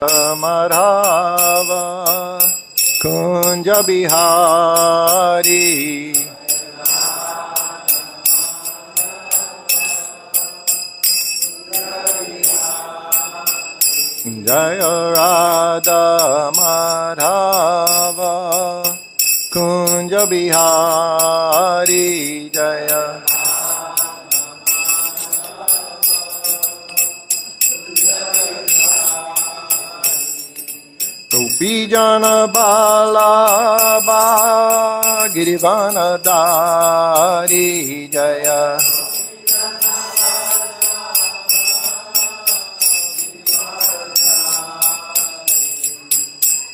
Madhava Kunja Bihari Jaya Radha Madhava Kunja Bihari Jaya Gopijana Bala Girivana Dari Jaya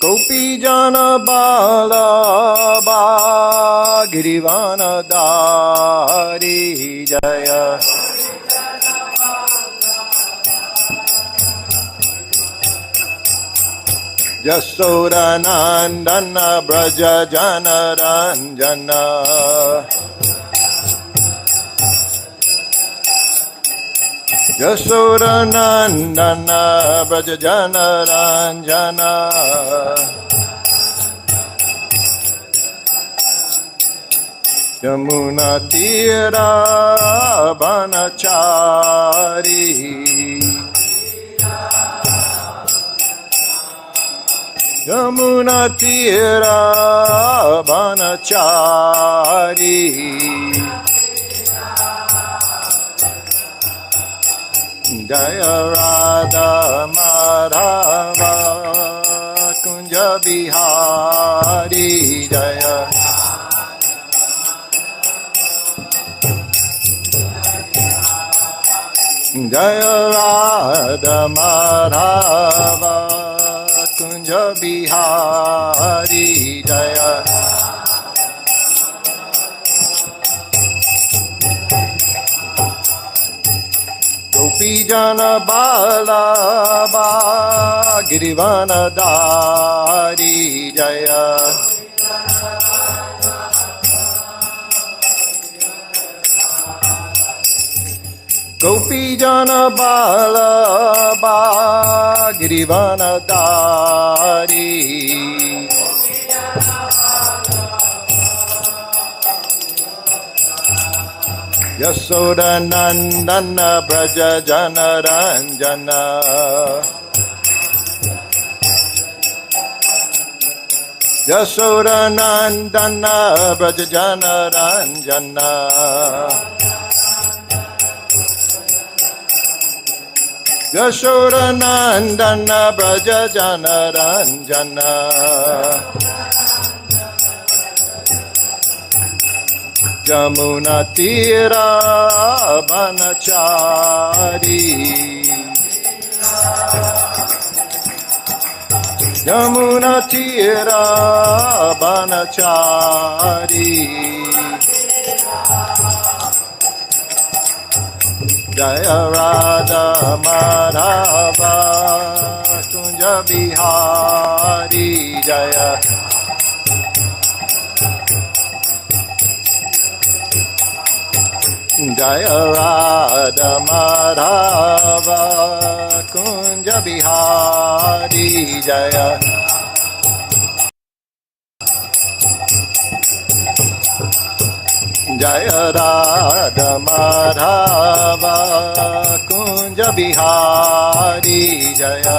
Gopijana Bala Girivana Dari Jaya Yasoda Nandana Braja Jana Ranjana Yasoda Nandana Braja Jana Ranjana Yamuna Tira Banachari Yamuna Tira Banachari Jaya Radha Madhava Kunja Bihari Jaya Jaya Radha Madhava Kunja Bihari Jaya Gopijana Bala Girivana Dari Jaya Gopijana Bala Girivana Dari Yasoda Nandana Braja Jana Ranjana Yasoda Nandana Braja Jana Ranjana Yasoda Nandana Braja Jana Ranjana Jamuna Tira Banachari Jamuna Tira Banachari Jaya Radha Madhava Kunja Bihari Jaya Jaya Radha Madhava Kunja Bihari Jaya Jaya Radha Madhava Kunja Bihari Jaya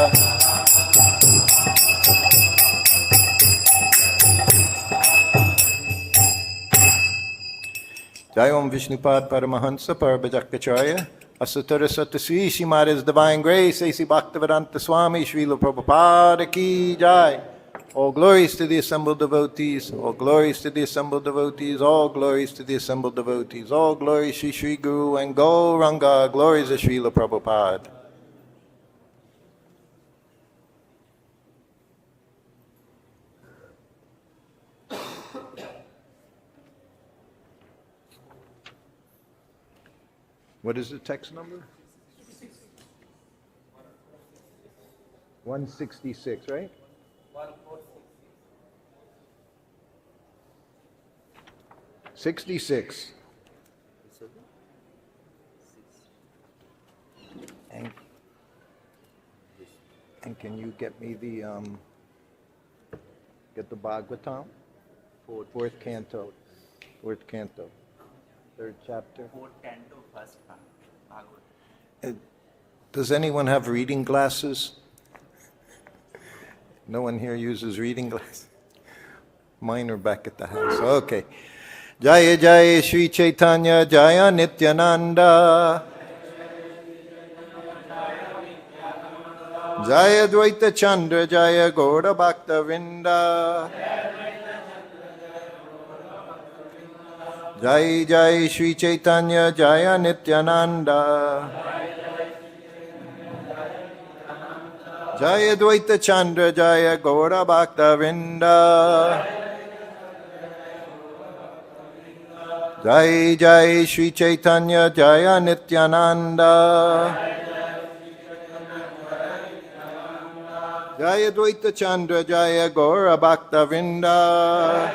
Jai Om Vishnupad Paramahansa Parabhajakacharya Asatara Satasri Shrimad His Divine Grace A.C. Bhaktivedanta Swami Srila Prabhupada Ki Jai. All glories to the assembled devotees, all glories to the assembled devotees, all glories to the assembled devotees, all glories Shri Shri Guru and Gauranga, glories of Srila Prabhupada. What is the text number? 166, right? 66. Thank you. can you get me get the Bhagavatam? Fourth canto. Fourth canto. Third chapter. Fourth canto, first Bhagavad. Does anyone have reading glasses? No one here uses reading glasses? Mine are back at the house. Okay. Jaya Jaya Sri Chaitanya Jaya Nityananda Jaya Dvaita Chandra Jaya Gaura Bhakta Vrinda Jai Jai Sri Chaitanya Jaya Nityananda Jaya Dvaita Chandra Jaya Gaura Bhakta Vrinda Jai Jai Sri Chaitanya Jaya Nityananda Jaya Dvaita Chandra Jaya Gaura Bhakta Vrinda.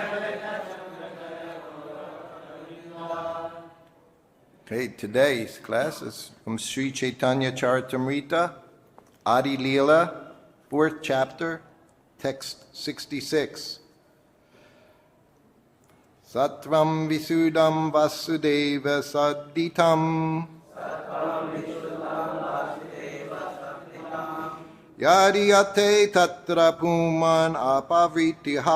Okay, today's class is from Sri Chaitanya Charitamrita, Adi Lila, 4th chapter, text 66. Sattvaṁ viśuddhaṁ vasudeva-śabditaṁ vidhīyate tatra pumān apāvṛtaḥ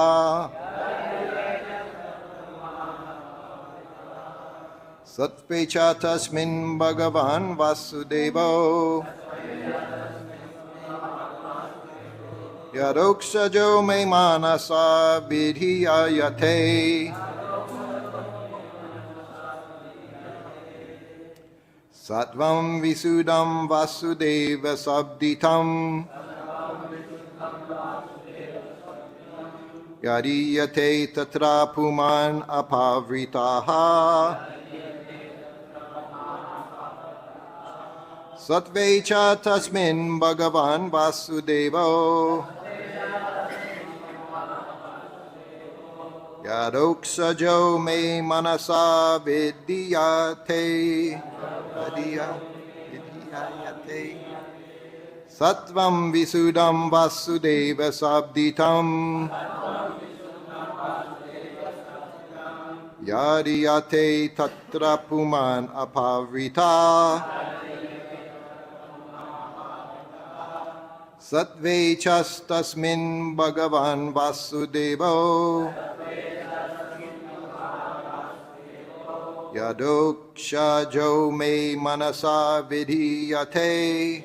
sattve ca tasmin bhagavān vāsudevo adhokṣajo me manasā vidhīyate sattvaṁ viśuddhaṁ vasudeva-śabditaṁ vidhīyate tatra pumān apāvṛtaḥ sattve ca tasmin bhagavān vāsudevo adhokṣajo me manasā vidhīyate vidhīyate sattvaṁ viśuddhaṁ vasudeva-śabditaṁ vidhīyate tatra pumān apāvṛtaḥ sattve ca tasmin bhagavān vāsudevo adhokṣajo me manasā vidhīyate.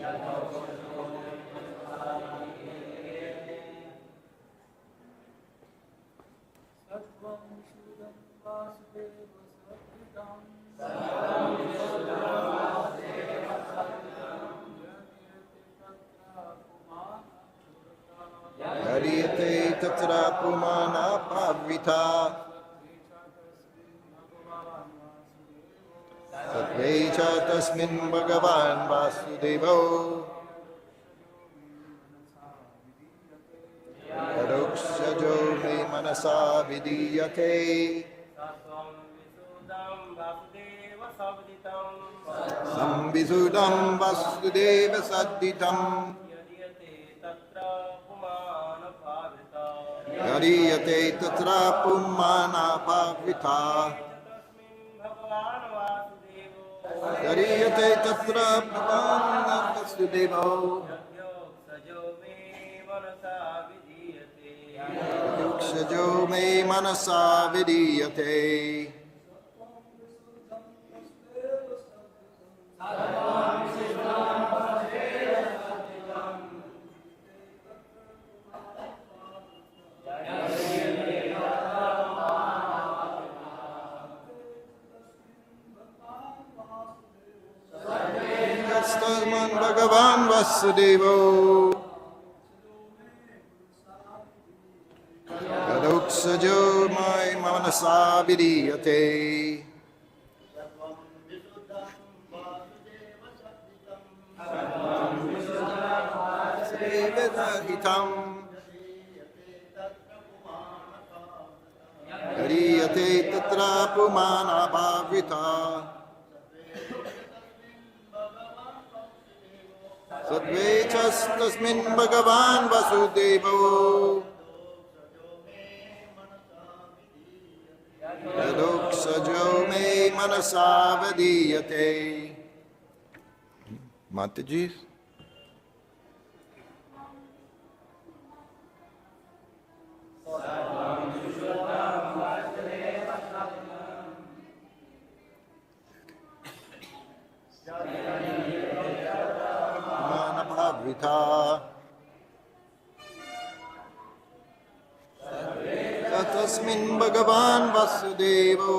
Vidhīyate tatra pumān apāvṛtaḥ sattve ca tasmin bhagavān vāsudevo adhokṣajo me manasā vidhīyate viśuddhaṁ vasudeva-śabditaṁ vidhīyate tatra pumān apāvṛtaḥ vidhīyate tatra pumān vāsudevo adhokṣajo me manasā vidhīyate. Tasman bhagavān vāsudevo adhokṣajo me manasā vidhīyate vidhīyate vidhīyate tatra pumān apāvṛtaḥ sattve tasmin bhagavān vāsudevo adhokṣajo me manasā vidhīyate. Mataji's. Pumān apāvṛtaḥ. Tasmin bhagavān vāsudevo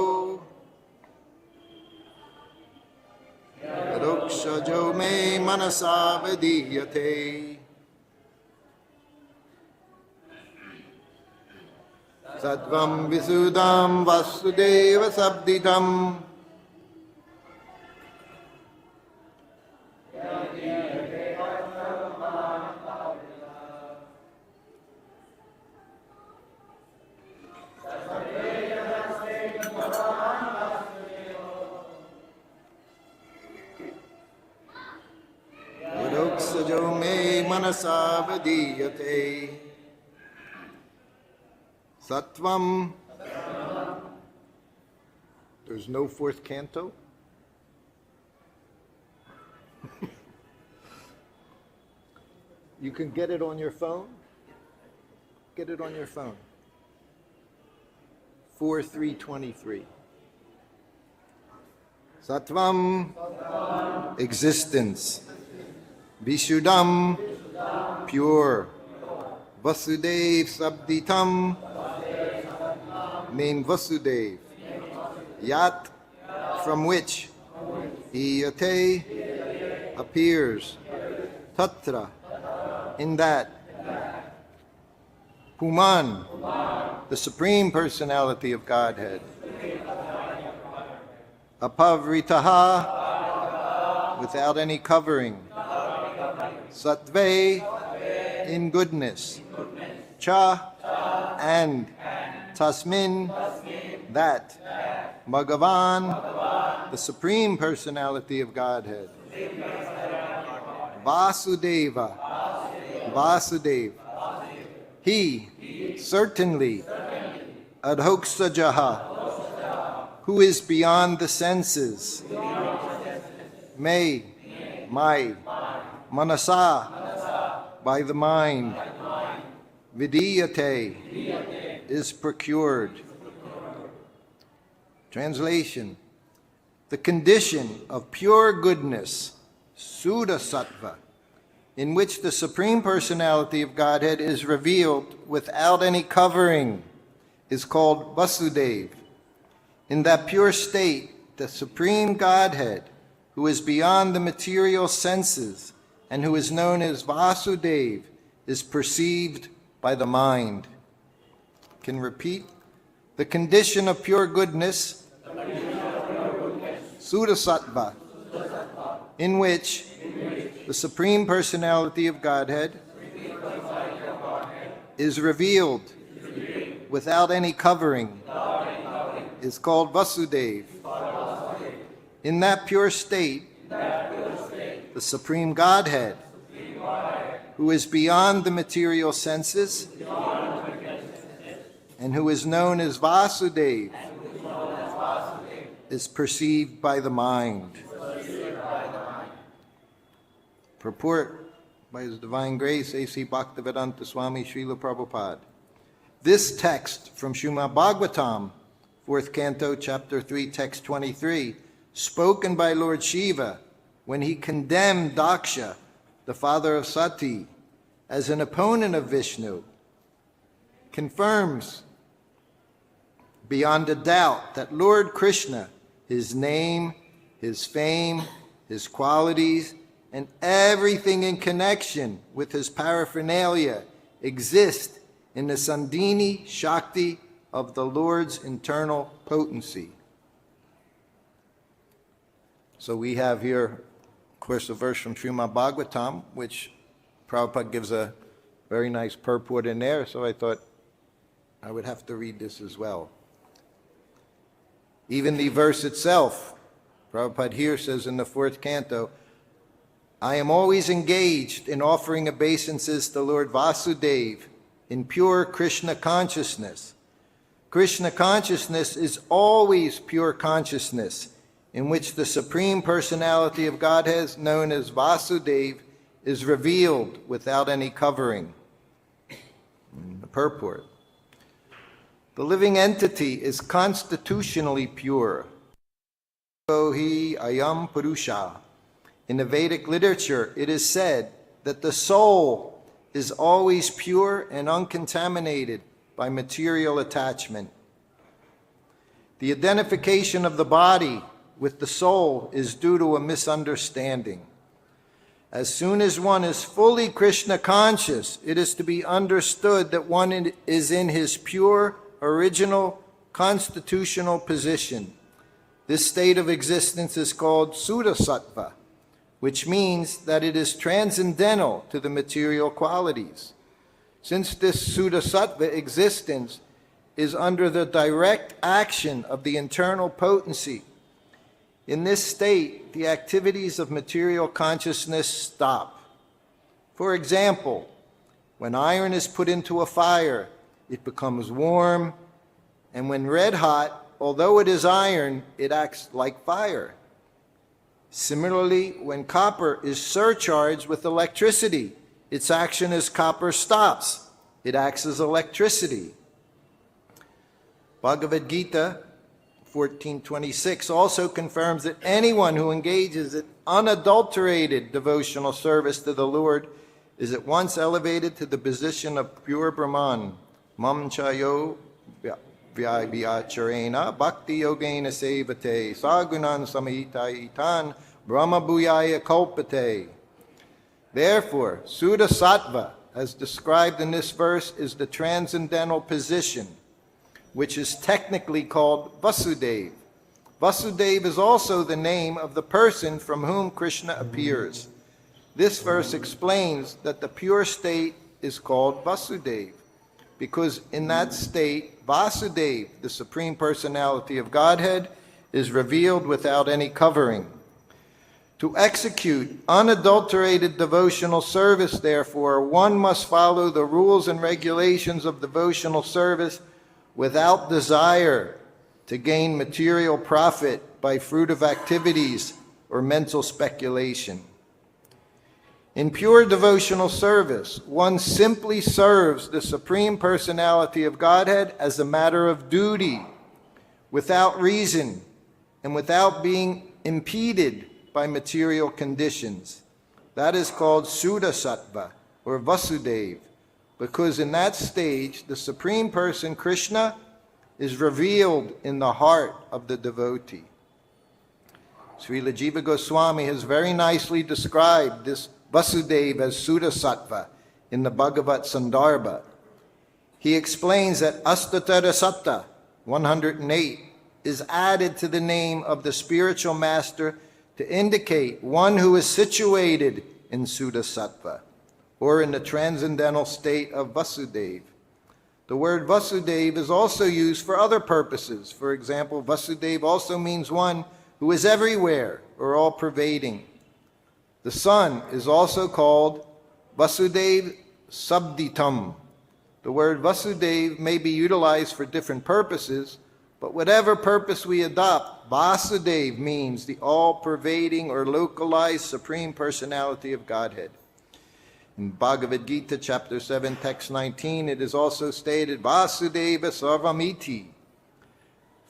adhokṣajo me manasā vidhīyate. sattvaṁ viśuddhaṁ vasudeva-śabditaṁ. adhokṣajo me manasā vidhīyate. Sattvaṁ. There's no fourth canto. You can get it on your phone. Get it on your phone. 4:323. Sattvaṁ, existence. Viśuddhaṁ, pure. Vasudeva-śabditaṁ, named Vasudev. Yat, from which. īyate, appears. Tatra, in that. Pumān, the Supreme Personality of Godhead. Apāvṛtaḥ, without any covering. Sattve, in goodness. Cha, and. Tasmin, that. Bhagavān, the Supreme Personality of Godhead. Vasudeva, Vāsudevo. He, certainly. Adhokṣajo, who is beyond the senses. My, manasā, by the mind. Vidhīyate, is procured. Translation: the condition of pure goodness, Shuddha sattva, in which the Supreme Personality of Godhead is revealed without any covering, is called Vasudevo. In that pure state, the Supreme Godhead, who is beyond the material senses and who is known as Vāsudevo, is perceived by the mind. Can repeat. The condition of pure goodness, Shuddha sattva, in which the Supreme Personality of Godhead is revealed without any covering, is called Vasudevo. In that pure state, the Supreme Godhead, who is beyond the material senses and who is known as Vāsudevo, is perceived by the mind. Purport by His Divine Grace, A.C. Bhaktivedanta Swami Srila Prabhupada. This text from Srimad Bhagavatam, 4th Canto, Chapter 3, Text 23, spoken by Lord Shiva when he condemned Daksha, the father of Sati, as an opponent of Vishnu, confirms beyond a doubt that Lord Krishna, his name, his fame, his qualities, and everything in connection with his paraphernalia exist in the Sandhini Shakti of the Lord's internal potency. So we have here, of course, a verse from Srimad Bhagavatam, which Prabhupada gives a very nice purport in there, so I thought I would have to read this as well. Even the verse itself, Prabhupada here says in the 4th canto, I am always engaged in offering obeisances to Lord Vasudeva in pure Krishna consciousness. Krishna consciousness is always pure consciousness, in which the Supreme Personality of Godhead, known as Vasudeva, is revealed without any covering. The purport. The living entity is constitutionally pure. Hi ayam purusha. In the Vedic literature, it is said that the soul is always pure and uncontaminated by material attachment. The identification of the body with the soul is due to a misunderstanding. As soon as one is fully Krishna conscious, it is to be understood that one is in his pure, original, constitutional position. This state of existence is called Shuddha sattva, which means that it is transcendental to the material qualities. Since this Shuddha sattva existence is under the direct action of the internal potency, in this state, the activities of material consciousness stop. For example, when iron is put into a fire, it becomes warm, and when red hot, although it is iron, it acts like fire. Similarly, when copper is surcharged with electricity, its action as copper stops. It acts as electricity. Bhagavad Gita 14:26 also confirms that anyone who engages in unadulterated devotional service to the Lord is at once elevated to the position of pure Brahman. Mam chayo vyabhyacharena bhakti yogena sevate sagunan samhitaitan brahma bhuyaya kalpate. Therefore, Shuddha sattva, as described in this verse, is the transcendental position, which is technically called Vasudeva. Vasudeva is also the name of the person from whom Krishna appears. This verse explains that the pure state is called Vasudeva, because in that state, Vasudeva, the Supreme Personality of Godhead, is revealed without any covering. To execute unadulterated devotional service, therefore, one must follow the rules and regulations of devotional service without desire to gain material profit by fruit of activities or mental speculation. In pure devotional service, one simply serves the Supreme Personality of Godhead as a matter of duty, without reason, and without being impeded by material conditions. That is called Shuddha sattva, or Vasudeva, because in that stage, the Supreme Person, Krishna, is revealed in the heart of the devotee. Srila Jiva Goswami has very nicely described this Vasudeva as Shuddha sattva in the Bhagavat Sandarbha. He explains that Astatara Satta, 108, is added to the name of the spiritual master to indicate one who is situated in Shuddha sattva, or in the transcendental state of Vasudeva. The word Vasudeva is also used for other purposes. For example, Vasudeva also means one who is everywhere or all-pervading. The sun is also called vasudeva-śabditaṁ. The word Vasudeva may be utilized for different purposes, but whatever purpose we adopt, Vasudeva means the all-pervading or localized Supreme Personality of Godhead. In Bhagavad Gita, chapter 7, text 19, it is also stated, Vasudeva sarvamiti.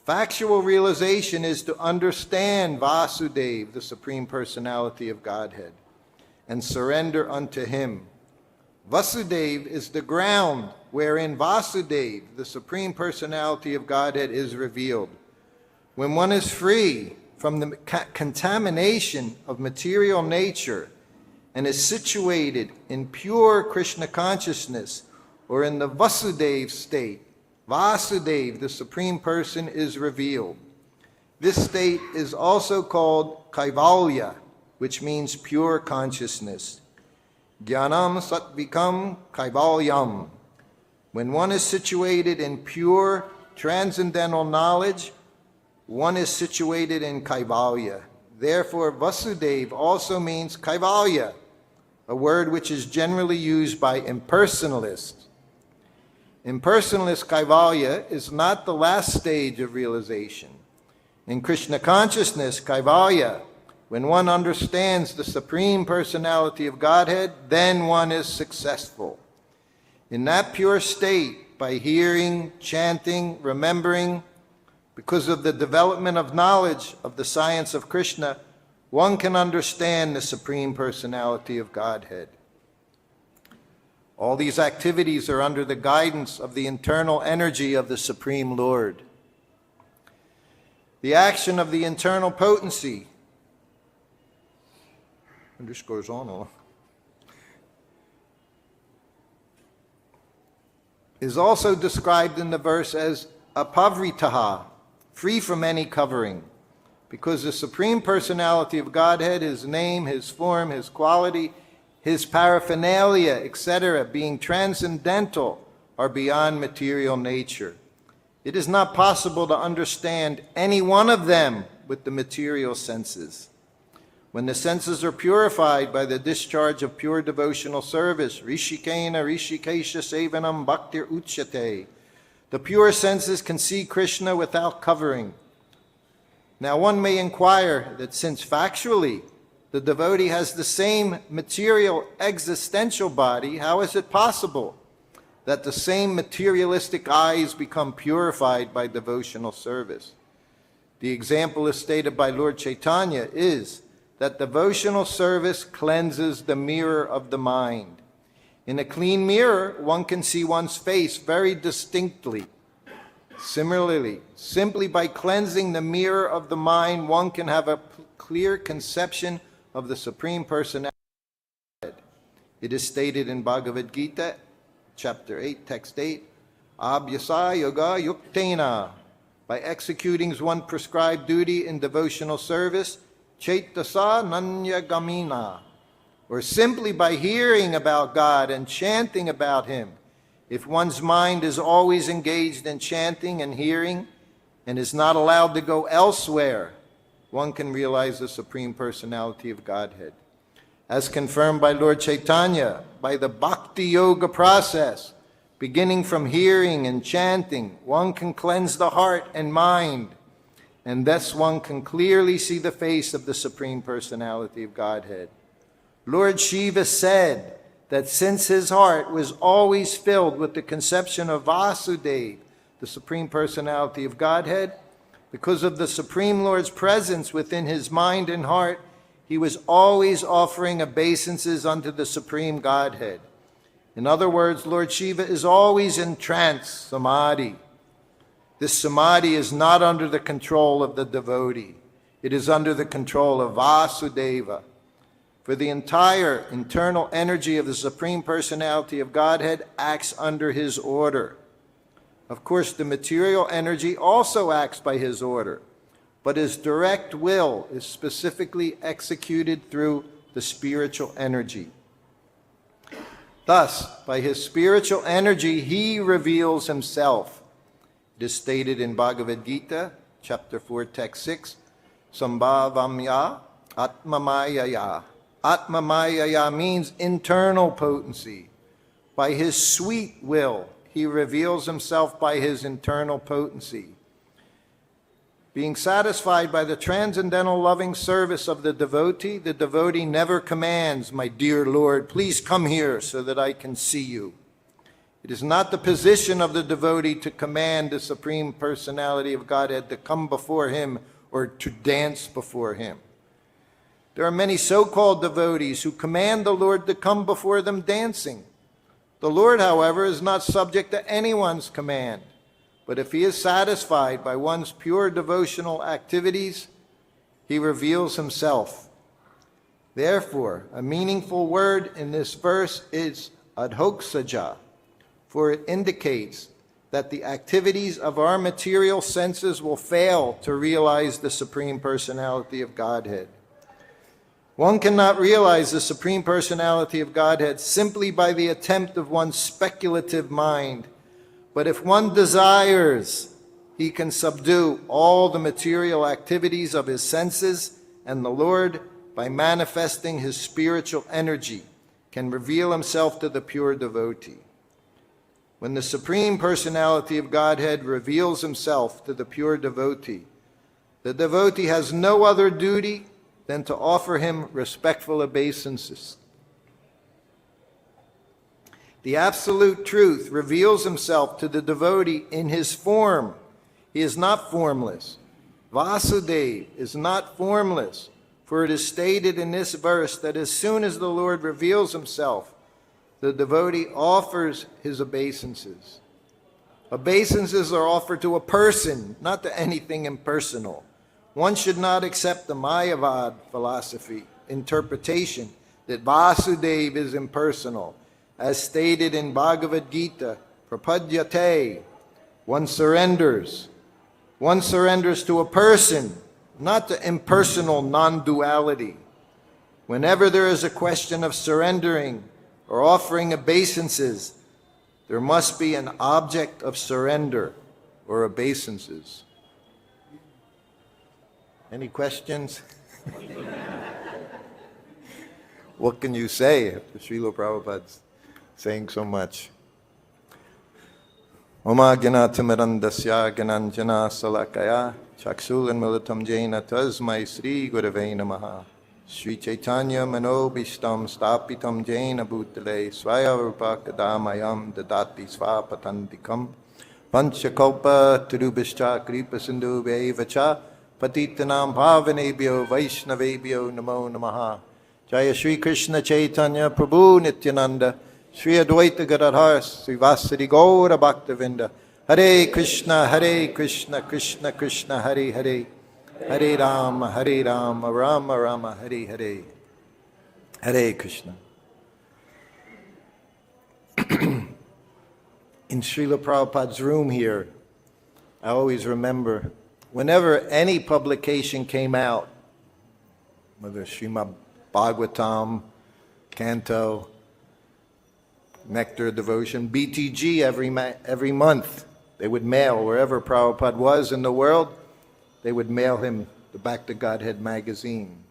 Factual realization is to understand Vasudeva, the Supreme Personality of Godhead, and surrender unto Him. Vasudeva is the ground wherein Vasudeva, the Supreme Personality of Godhead, is revealed. When one is free from the contamination of material nature and is situated in pure Krishna consciousness, or in the Vasudeva state, Vasudeva, the Supreme Person, is revealed. This state is also called Kaivalya, which means pure consciousness. Jnanam sattvikam kaivalyam. When one is situated in pure transcendental knowledge, one is situated in Kaivalya. Therefore, Vasudeva also means Kaivalya, a word which is generally used by impersonalists. Impersonalist Kaivalya is not the last stage of realization. In Krishna consciousness, Kaivalya, when one understands the Supreme Personality of Godhead, then one is successful. In that pure state, by hearing, chanting, remembering, because of the development of knowledge of the science of Krishna, one can understand the Supreme Personality of Godhead. All these activities are under the guidance of the internal energy of the Supreme Lord. The action of the internal potency, and this goes on, is also described in the verse as apāvṛtaḥ, free from any covering, because the Supreme Personality of Godhead, His name, His form, His quality, His paraphernalia, etc., being transcendental, are beyond material nature. It is not possible to understand any one of them with the material senses. When the senses are purified by the discharge of pure devotional service, rishikena rishikesha sevanam bhaktir uchyate, the pure senses can see Krishna without covering. Now one may inquire that since factually the devotee has the same material existential body, how is it possible that the same materialistic eyes become purified by devotional service? The example is stated by Lord Chaitanya is that devotional service cleanses the mirror of the mind. In a clean mirror, one can see one's face very distinctly. Similarly, simply by cleansing the mirror of the mind, one can have a clear conception of the Supreme Personality. It is stated in Bhagavad Gita, chapter 8, text 8, Abhyasa yoga yuktena, by executing one prescribed duty in devotional service, chaitasa nanyagamina, or simply by hearing about God and chanting about Him. If one's mind is always engaged in chanting and hearing and is not allowed to go elsewhere, one can realize the Supreme Personality of Godhead. As confirmed by Lord Chaitanya, by the bhakti yoga process, beginning from hearing and chanting, one can cleanse the heart and mind, and thus one can clearly see the face of the Supreme Personality of Godhead. Lord Shiva said that since his heart was always filled with the conception of Vāsudevo, the Supreme Personality of Godhead, because of the Supreme Lord's presence within his mind and heart, he was always offering obeisances unto the Supreme Godhead. In other words, Lord Shiva is always in trance, samadhi. This samadhi is not under the control of the devotee. It is under the control of Vasudeva. For the entire internal energy of the Supreme Personality of Godhead acts under his order. Of course, the material energy also acts by his order, but his direct will is specifically executed through the spiritual energy. Thus, by his spiritual energy, he reveals himself. It is stated in Bhagavad Gita, chapter 4, text 6, Sambhavamya Atmamayaya. Atmamayaya means internal potency. By his sweet will, he reveals himself by his internal potency. Being satisfied by the transcendental loving service of the devotee never commands, "My dear Lord, please come here so that I can see you." It is not the position of the devotee to command the Supreme Personality of Godhead to come before him or to dance before him. There are many so-called devotees who command the Lord to come before them dancing. The Lord, however, is not subject to anyone's command. But if he is satisfied by one's pure devotional activities, he reveals himself. Therefore, a meaningful word in this verse is adhokṣajo, for it indicates that the activities of our material senses will fail to realize the Supreme Personality of Godhead. One cannot realize the Supreme Personality of Godhead simply by the attempt of one's speculative mind. But if one desires, he can subdue all the material activities of his senses and the Lord, by manifesting his spiritual energy, can reveal himself to the pure devotee. When the Supreme Personality of Godhead reveals himself to the pure devotee, the devotee has no other duty than to offer him respectful obeisances. The Absolute Truth reveals himself to the devotee in his form. He is not formless. Vasudeva is not formless, for it is stated in this verse that as soon as the Lord reveals himself, the devotee offers his obeisances. Obeisances are offered to a person, not to anything impersonal. One should not accept the Mayavad philosophy interpretation that Vasudeva is impersonal. As stated in Bhagavad Gita, prapadyate, one surrenders. One surrenders to a person, not to impersonal non-duality. Whenever there is a question of surrendering or offering obeisances, there must be an object of surrender or obeisances. Any questions? What can you say after Srila Prabhupada's saying so much? Oma Gyanatamidandasya Gyananjana Salakaya Chaksulan Militam Jaina Tasmai Sri Gurave Namaha Sri Chaitanya Manobishtam Stapitam Jaina Bhutale Swaya Rupakadamayam Dadati Svapatandikam Panchakalpa Turubhishcha Kripa Sindhu Vevacha Patitanam Bhavanebhyo Vaishnavebhyo Namo Namaha Jaya Sri Krishna Chaitanya Prabhu Nityananda Sri Advaita Gadadhar Srivasadi Gaura Bhaktavinda Hare Krishna Krishna Krishna Hare Hare Hare Rama Rama Rama Hare Hare Hare Krishna. In Srila Prabhupada's room here, I always remember whenever any publication came out, whether Srimad Bhagavatam, Canto, Nectar Devotion, BTG every month. They would mail wherever Prabhupada was in the world, they would mail him the Back to Godhead magazine.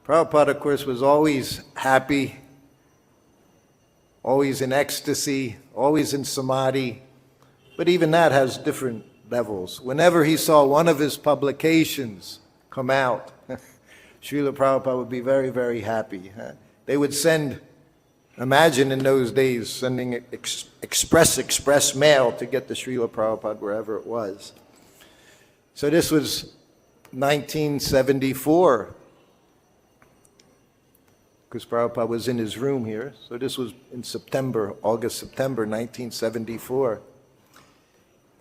Prabhupada, of course, was always happy, always in ecstasy, always in samadhi, but even that has different levels. Whenever he saw one of his publications come out, Srila Prabhupada would be very, very happy. They would send, imagine in those days, sending express mail to get the Srila Prabhupada wherever it was. So this was 1974, because Prabhupada was in his room here. So this was in August, September 1974.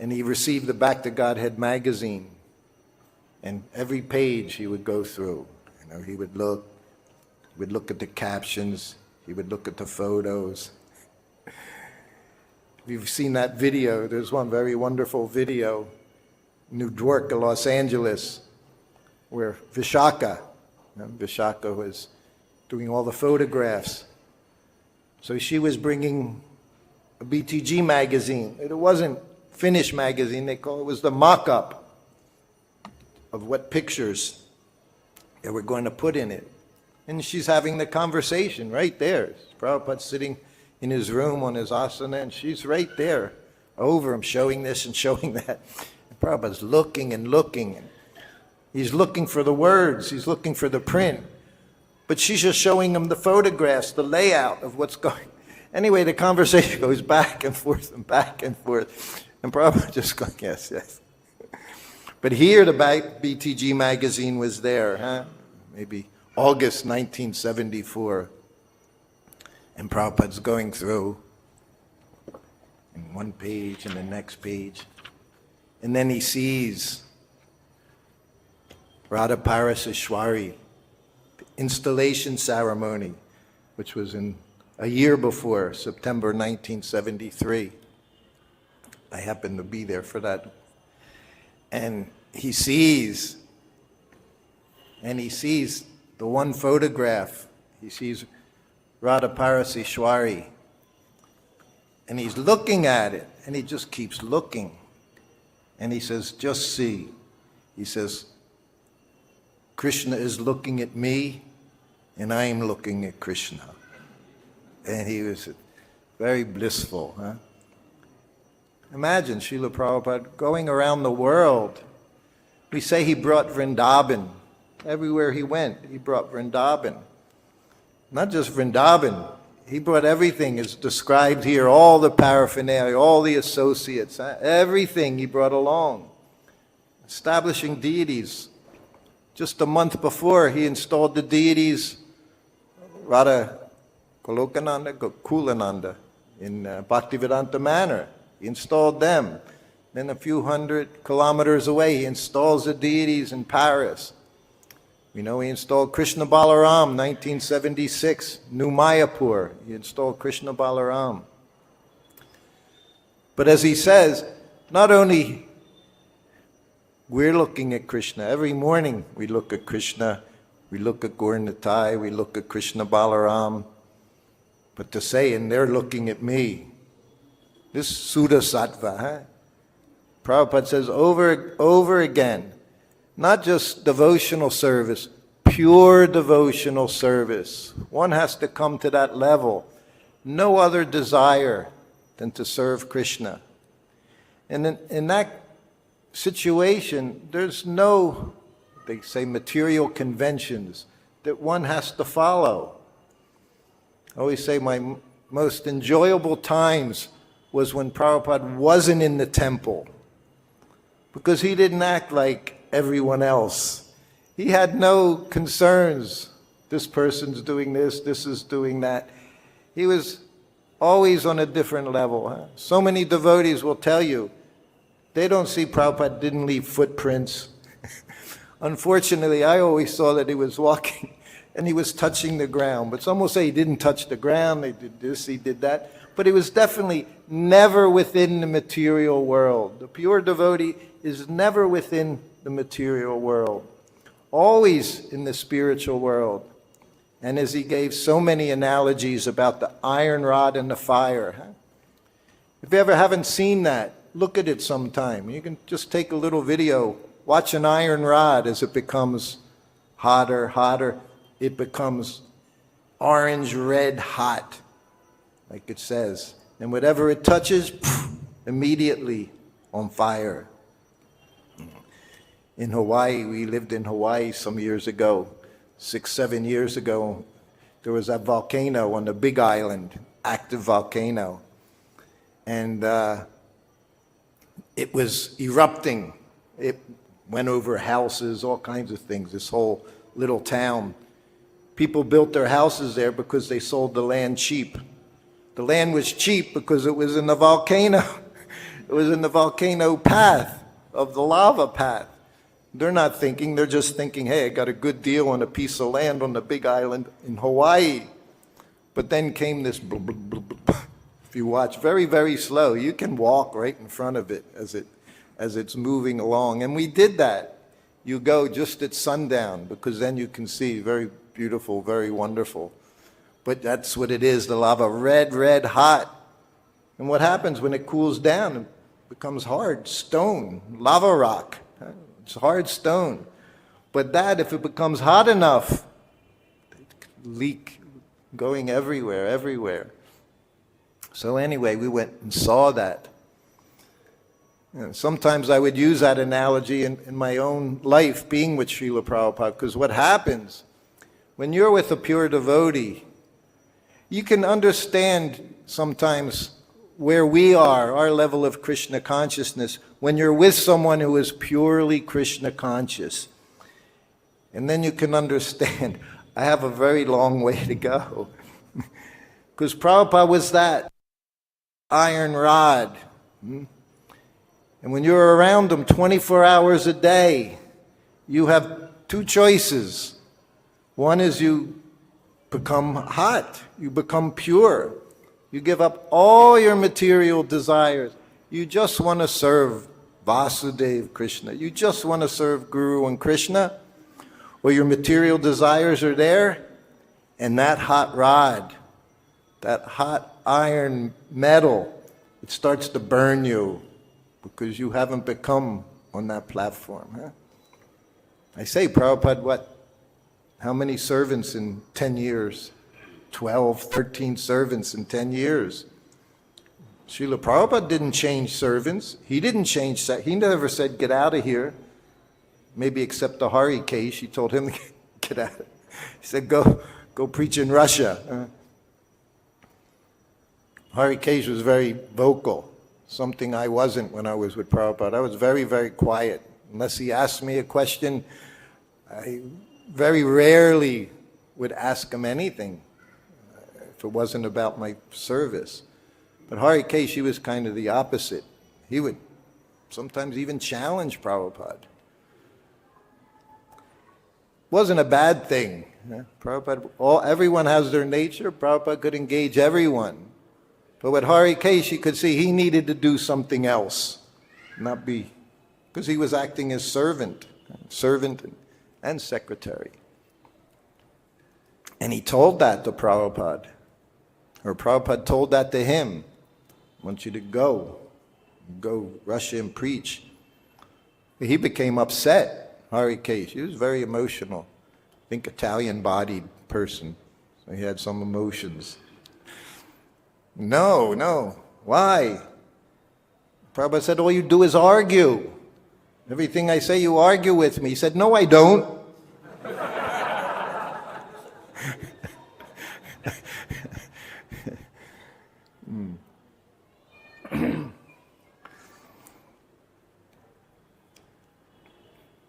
And he received the Back to Godhead magazine. And every page he would go through. You know, he would look at the captions, he would look at the photos. If you've seen that video, there's one very wonderful video, New Dwarka, Los Angeles, where Vishaka was doing all the photographs. So she was bringing a BTG magazine. It wasn't finished magazine, it was the mock-up of what pictures they were going to put in it. And she's having the conversation right there. Prabhupada's sitting in his room on his asana, and she's right there over him, showing this and showing that. And Prabhupada's looking and looking. And he's looking for the words, he's looking for the print. But she's just showing him the photographs, the layout of what's going. Anyway, the conversation goes back and forth and back and forth. And Prabhupada just going, yes, yes. But here the BTG magazine was there, maybe August 1974. And Prabhupada's going through in one page and the next page. And then he sees Radha Paraseshwari, the installation ceremony, which was in a year before, September 1973. I happened to be there for that. And he sees the one photograph. He sees Radha Paraseshwari. And he's looking at it, and he just keeps looking. And he says, just see. He says, Krishna is looking at me and I am looking at Krishna. And he was very blissful. Huh? Imagine Srila Prabhupada going around the world. We say he brought Vrindavan. Everywhere he went, he brought Vrindavan. Not just Vrindavan, he brought everything as described here, all the paraphernalia, all the associates, everything he brought along. Establishing deities. Just a month before, he installed the deities, Radha Golokananda, Kulananda, in Bhaktivedanta Manor. He installed them. Then a few hundred kilometers away, he installs the deities in Paris. We know he installed Krishna Balaram, 1976, New Mayapur. He installed Krishna Balaram. But as he says, not only we're looking at Krishna, every morning we look at Krishna, we look at Gaur Nitai, we look at Krishna Balaram, but to say, and they're looking at me, this Sudha Sattva, huh? Prabhupada says over again, not just devotional service, pure devotional service. One has to come to that level. No other desire than to serve Krishna. And in that situation, there's no, they say, material conventions that one has to follow. I always say my most enjoyable times was when Prabhupada wasn't in the temple, because he didn't act like everyone else. He had no concerns. This person's doing this, this is doing that. He was always on a different level. Huh? So many devotees will tell you, they don't see Prabhupada didn't leave footprints. Unfortunately, I always saw that he was walking and he was touching the ground. But some will say he didn't touch the ground, he did this, he did that. But he was definitely never within the material world. The pure devotee is never within the material world, always in the spiritual world. And as he gave so many analogies about the iron rod and the fire. Huh? If you ever haven't seen that, look at it sometime. You can just take a little video, watch an iron rod as it becomes hotter. It becomes orange, red hot, like it says. And whatever it touches, immediately on fire. In Hawaii, we lived in Hawaii some years ago, 6-7 years ago. There was a volcano on the Big Island, active volcano. And it was erupting. It went over houses, all kinds of things, this whole little town. People built their houses there because they sold the land cheap. The land was cheap because it was in the volcano. It was in the volcano path, of the lava path. They're not thinking, they're just thinking, hey, I got a good deal on a piece of land on the Big Island in Hawaii. But then came this, blah, blah, blah, blah. If you watch, very, very slow. You can walk right in front of it as it's moving along. And we did that. You go just at sundown, because then you can see, very beautiful, very wonderful. But that's what it is, the lava, red, red hot. And what happens when it cools down? It becomes hard, stone, lava rock. It's hard stone. But that, if it becomes hot enough, it could leak, going everywhere. So anyway, we went and saw that. And sometimes I would use that analogy in my own life, being with Srila Prabhupada, because what happens, when you're with a pure devotee, you can understand sometimes where we are, our level of Krishna consciousness, when you're with someone who is purely Krishna conscious. And then you can understand, I have a very long way to go. Because Prabhupada was that iron rod. And when you're around him 24 hours a day, you have two choices. One is you become hot, you become pure. You give up all your material desires. You just want to serve Vāsudevo Krishna. You just want to serve Guru and Krishna. Or your material desires are there, and that hot rod, that hot iron metal, it starts to burn you because you haven't become on that platform. Huh? I say, Prabhupada, what? How many servants in 10 years? 12, 13 servants in 10 years. Srila Prabhupada didn't change servants. He didn't change, he never said, get out of here. Maybe except the Hari case, he told him to get out. He said, go preach in Russia. Hari Kesh was very vocal, something I wasn't when I was with Prabhupada. I was very, very quiet. Unless he asked me a question, I very rarely would ask him anything if it wasn't about my service. But Hari Kesh, he was kind of the opposite. He would sometimes even challenge Prabhupada. Wasn't a bad thing. Prabhupada, everyone has their nature. Prabhupada could engage everyone. But with Hari Kesh, you could see he needed to do something else, not be, because he was acting as servant and secretary. And he told that to Prabhupada, or Prabhupada told that to him. I want you to go Russia and preach. He became upset, Hari Kesh. He was very emotional. I think Italian-bodied person, so he had some emotions. No. Why? Prabhupada said, all you do is argue. Everything I say, you argue with me. He said, no, I don't.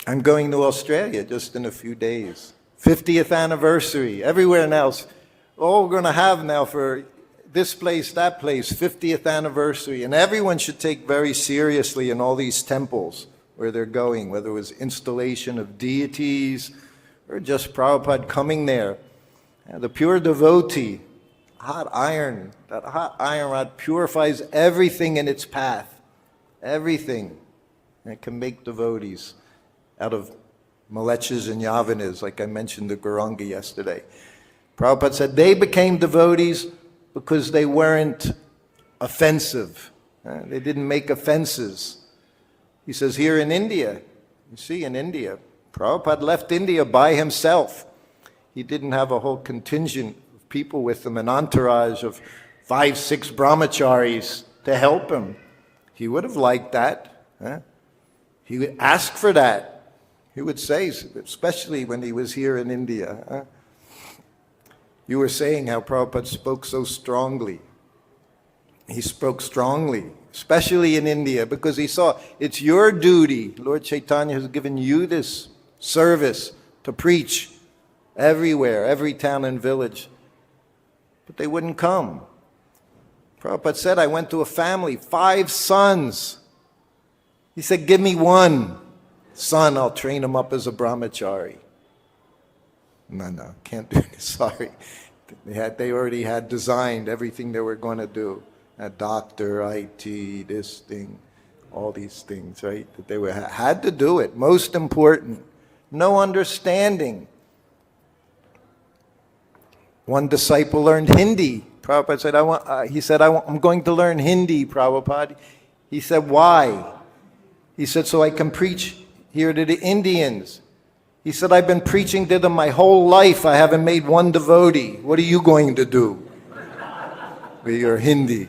I'm going to Australia just in a few days. 50th anniversary. Everywhere now. All we're going to have now for this place, that place, 50th anniversary. And everyone should take very seriously in all these temples where they're going, whether it was installation of deities or just Prabhupada coming there. And the pure devotee, hot iron, that hot iron rod purifies everything in its path. Everything. And it can make devotees out of malechas and yavanas, like I mentioned the Gauranga yesterday. Prabhupada said they became devotees because they weren't offensive. They didn't make offenses. He says here in India, you see in India, Prabhupada left India by himself. He didn't have a whole contingent of people with him, an entourage of 5, 6 brahmacharis to help him. He would have liked that. He would ask for that. He would say, especially when he was here in India. You were saying how Prabhupada spoke so strongly. He spoke strongly, especially in India, because he saw it's your duty. Lord Chaitanya has given you this service to preach everywhere, every town and village. But they wouldn't come. Prabhupada said, I went to a family, 5 sons. He said, give me one son, I'll train him up as a brahmachari. No, can't do this, sorry. They already had designed everything they were going to do. A doctor, IT, this thing, all these things, right? That they had to do it. Most important, no understanding. One disciple learned Hindi. Prabhupada said, I'm going to learn Hindi, Prabhupada. He said, why? He said, so I can preach here to the Indians. He said, I've been preaching to them my whole life. I haven't made one devotee. What are you going to do with your Hindi?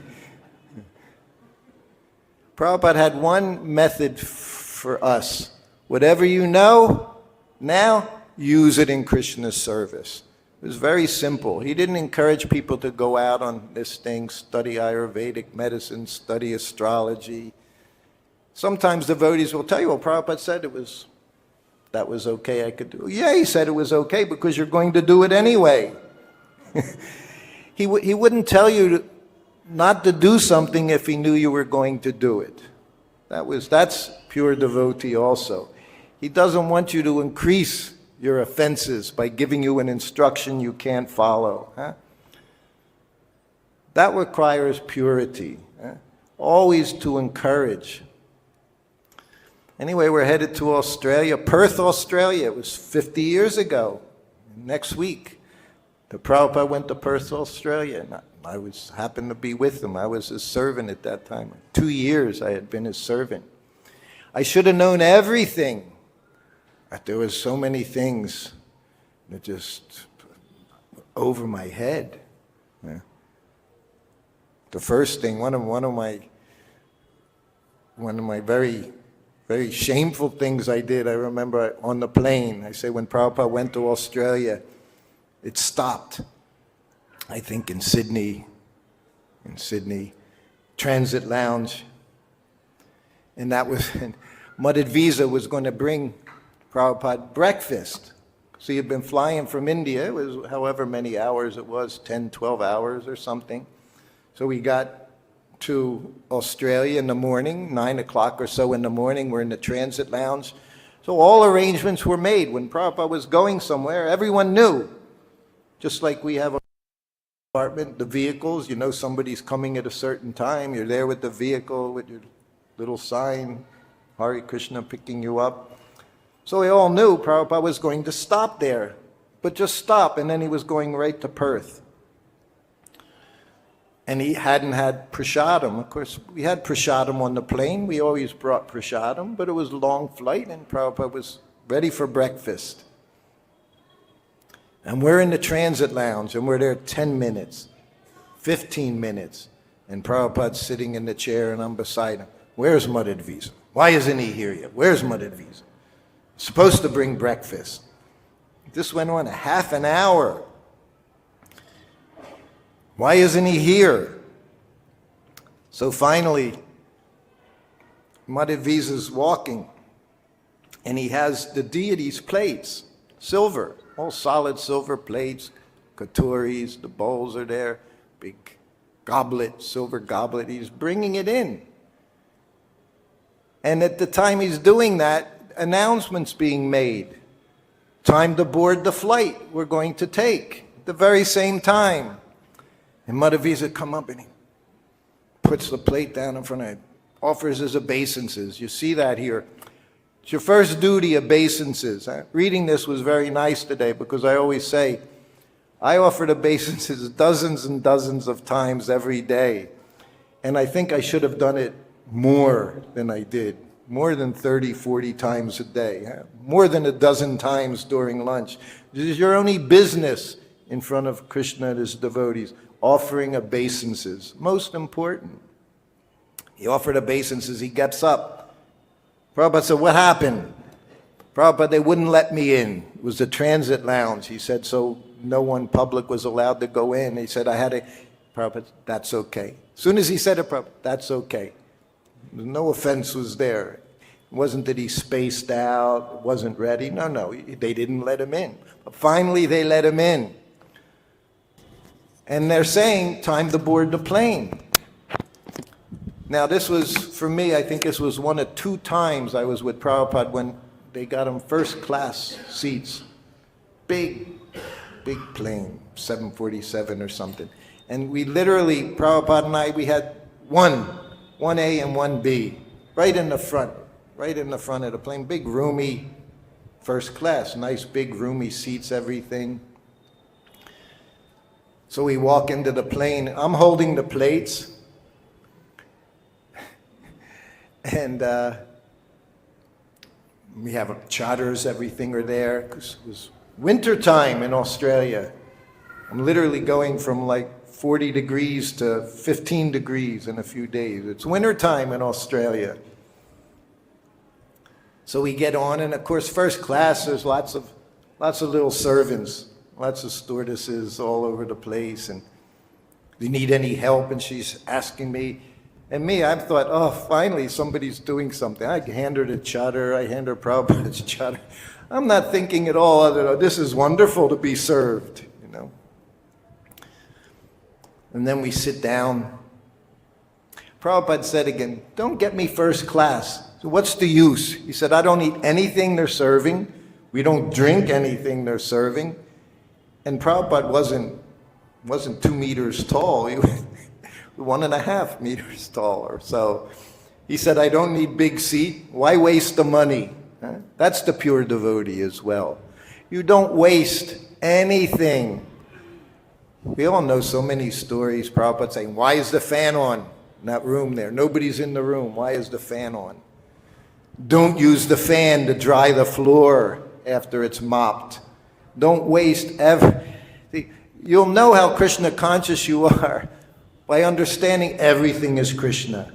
Prabhupada had one method for us. Whatever you know, now use it in Krishna's service. It was very simple. He didn't encourage people to go out on this thing, study Ayurvedic medicine, study astrology. Sometimes devotees will tell you, well, Prabhupada said that was okay, I could do it. Yeah, he said it was okay because you're going to do it anyway. He wouldn't tell you not to do something if he knew you were going to do it. That's pure devotee also. He doesn't want you to increase your offenses by giving you an instruction you can't follow. That requires purity. Always to encourage. Anyway, we're headed to Australia, Perth, Australia. It was 50 years ago. Next week, the Prabhupada went to Perth, Australia. And I happened to be with him. I was his servant at that time. 2 years I had been his servant. I should have known everything. But there was so many things It just over my head. Yeah. The first thing, one of my very, very shameful things I did, I remember on the plane, I say when Prabhupada went to Australia, it stopped, I think in Sydney, Transit Lounge. And that was, Muddied Visa was going to bring Prabhupada breakfast. So he had been flying from India, it was however many hours it was, 10, 12 hours or something. So we got to Australia in the morning, 9 o'clock or so in the morning, we're in the Transit Lounge. So all arrangements were made. When Prabhupada was going somewhere, everyone knew. Just like we have a apartment, the vehicles, you know somebody's coming at a certain time, you're there with the vehicle with your little sign, Hare Krishna picking you up. So we all knew Prabhupada was going to stop there, but just stop, and then he was going right to Perth. And he hadn't had prasadam. Of course, we had prasadam on the plane. We always brought prasadam, but it was a long flight, and Prabhupada was ready for breakfast. And we're in the Transit Lounge, and we're there 10 minutes, 15 minutes, and Prabhupada's sitting in the chair, and I'm beside him. Where's Muddied Visa? Why isn't he here yet? Where's Muddied Visa? Supposed to bring breakfast. This went on a half an hour. Why isn't he here? So finally, Muddied Visa's walking, and he has the deity's plates, silver, all solid silver plates, katoris, the bowls are there, big goblet, silver goblet, he's bringing it in. And at the time he's doing that, announcements being made. Time to board the flight we're going to take, at the very same time. And Muddied Visa come up and he puts the plate down in front of him, offers his obeisances. You see that here. It's your first duty, obeisances. Reading this was very nice today because I always say, I offered obeisances dozens and dozens of times every day. And I think I should have done it more than I did. More than 30, 40 times a day. More than a dozen times during lunch. This is your only business in front of Krishna and his devotees. Offering obeisances. Most important. He offered obeisances, he gets up. Prabhupada said, what happened? Prabhupada, they wouldn't let me in. It was the Transit Lounge. He said, so no one public was allowed to go in. He said, I had to, Prabhupada, that's okay. As soon as he said it, Prabhupada, that's okay. No offense was there. It wasn't that he spaced out, wasn't ready. No, they didn't let him in. But finally, they let him in. And they're saying, time to board the plane. Now, this was, for me, I think this was one of 2 times I was with Prabhupada when they got him first class seats. Big plane, 747 or something. And we literally, Prabhupada and I, we had 1A and 1B, right in the front of the plane. Big, roomy, first class, nice, big, roomy seats, everything. So we walk into the plane. I'm holding the plates. And we have charters, everything are there. 'Cause it was winter time in Australia. I'm literally going from like 40 degrees to 15 degrees in a few days. It's winter time in Australia. So we get on, and of course, first class, there's lots of little servants, lots of stewardesses all over the place, and do you need any help? And she's asking me, and me, I thought, oh, finally somebody's doing something. I hand her the charter, I hand her Prabhupada's charter. I'm not thinking at all other than, this is wonderful to be served, you know. And then we sit down. Prabhupada said again, don't get me first class. So what's the use? He said, I don't eat anything they're serving. We don't drink anything they're serving. And Prabhupada wasn't 2 meters tall. He was 1.5 meters tall or so. He said, I don't need big seat. Why waste the money? That's the pure devotee as well. You don't waste anything. We all know so many stories. Prabhupada saying, why is the fan on in that room there? Nobody's in the room. Why is the fan on? Don't use the fan to dry the floor after it's mopped. Don't waste You'll know how Krishna conscious you are by understanding everything is Krishna.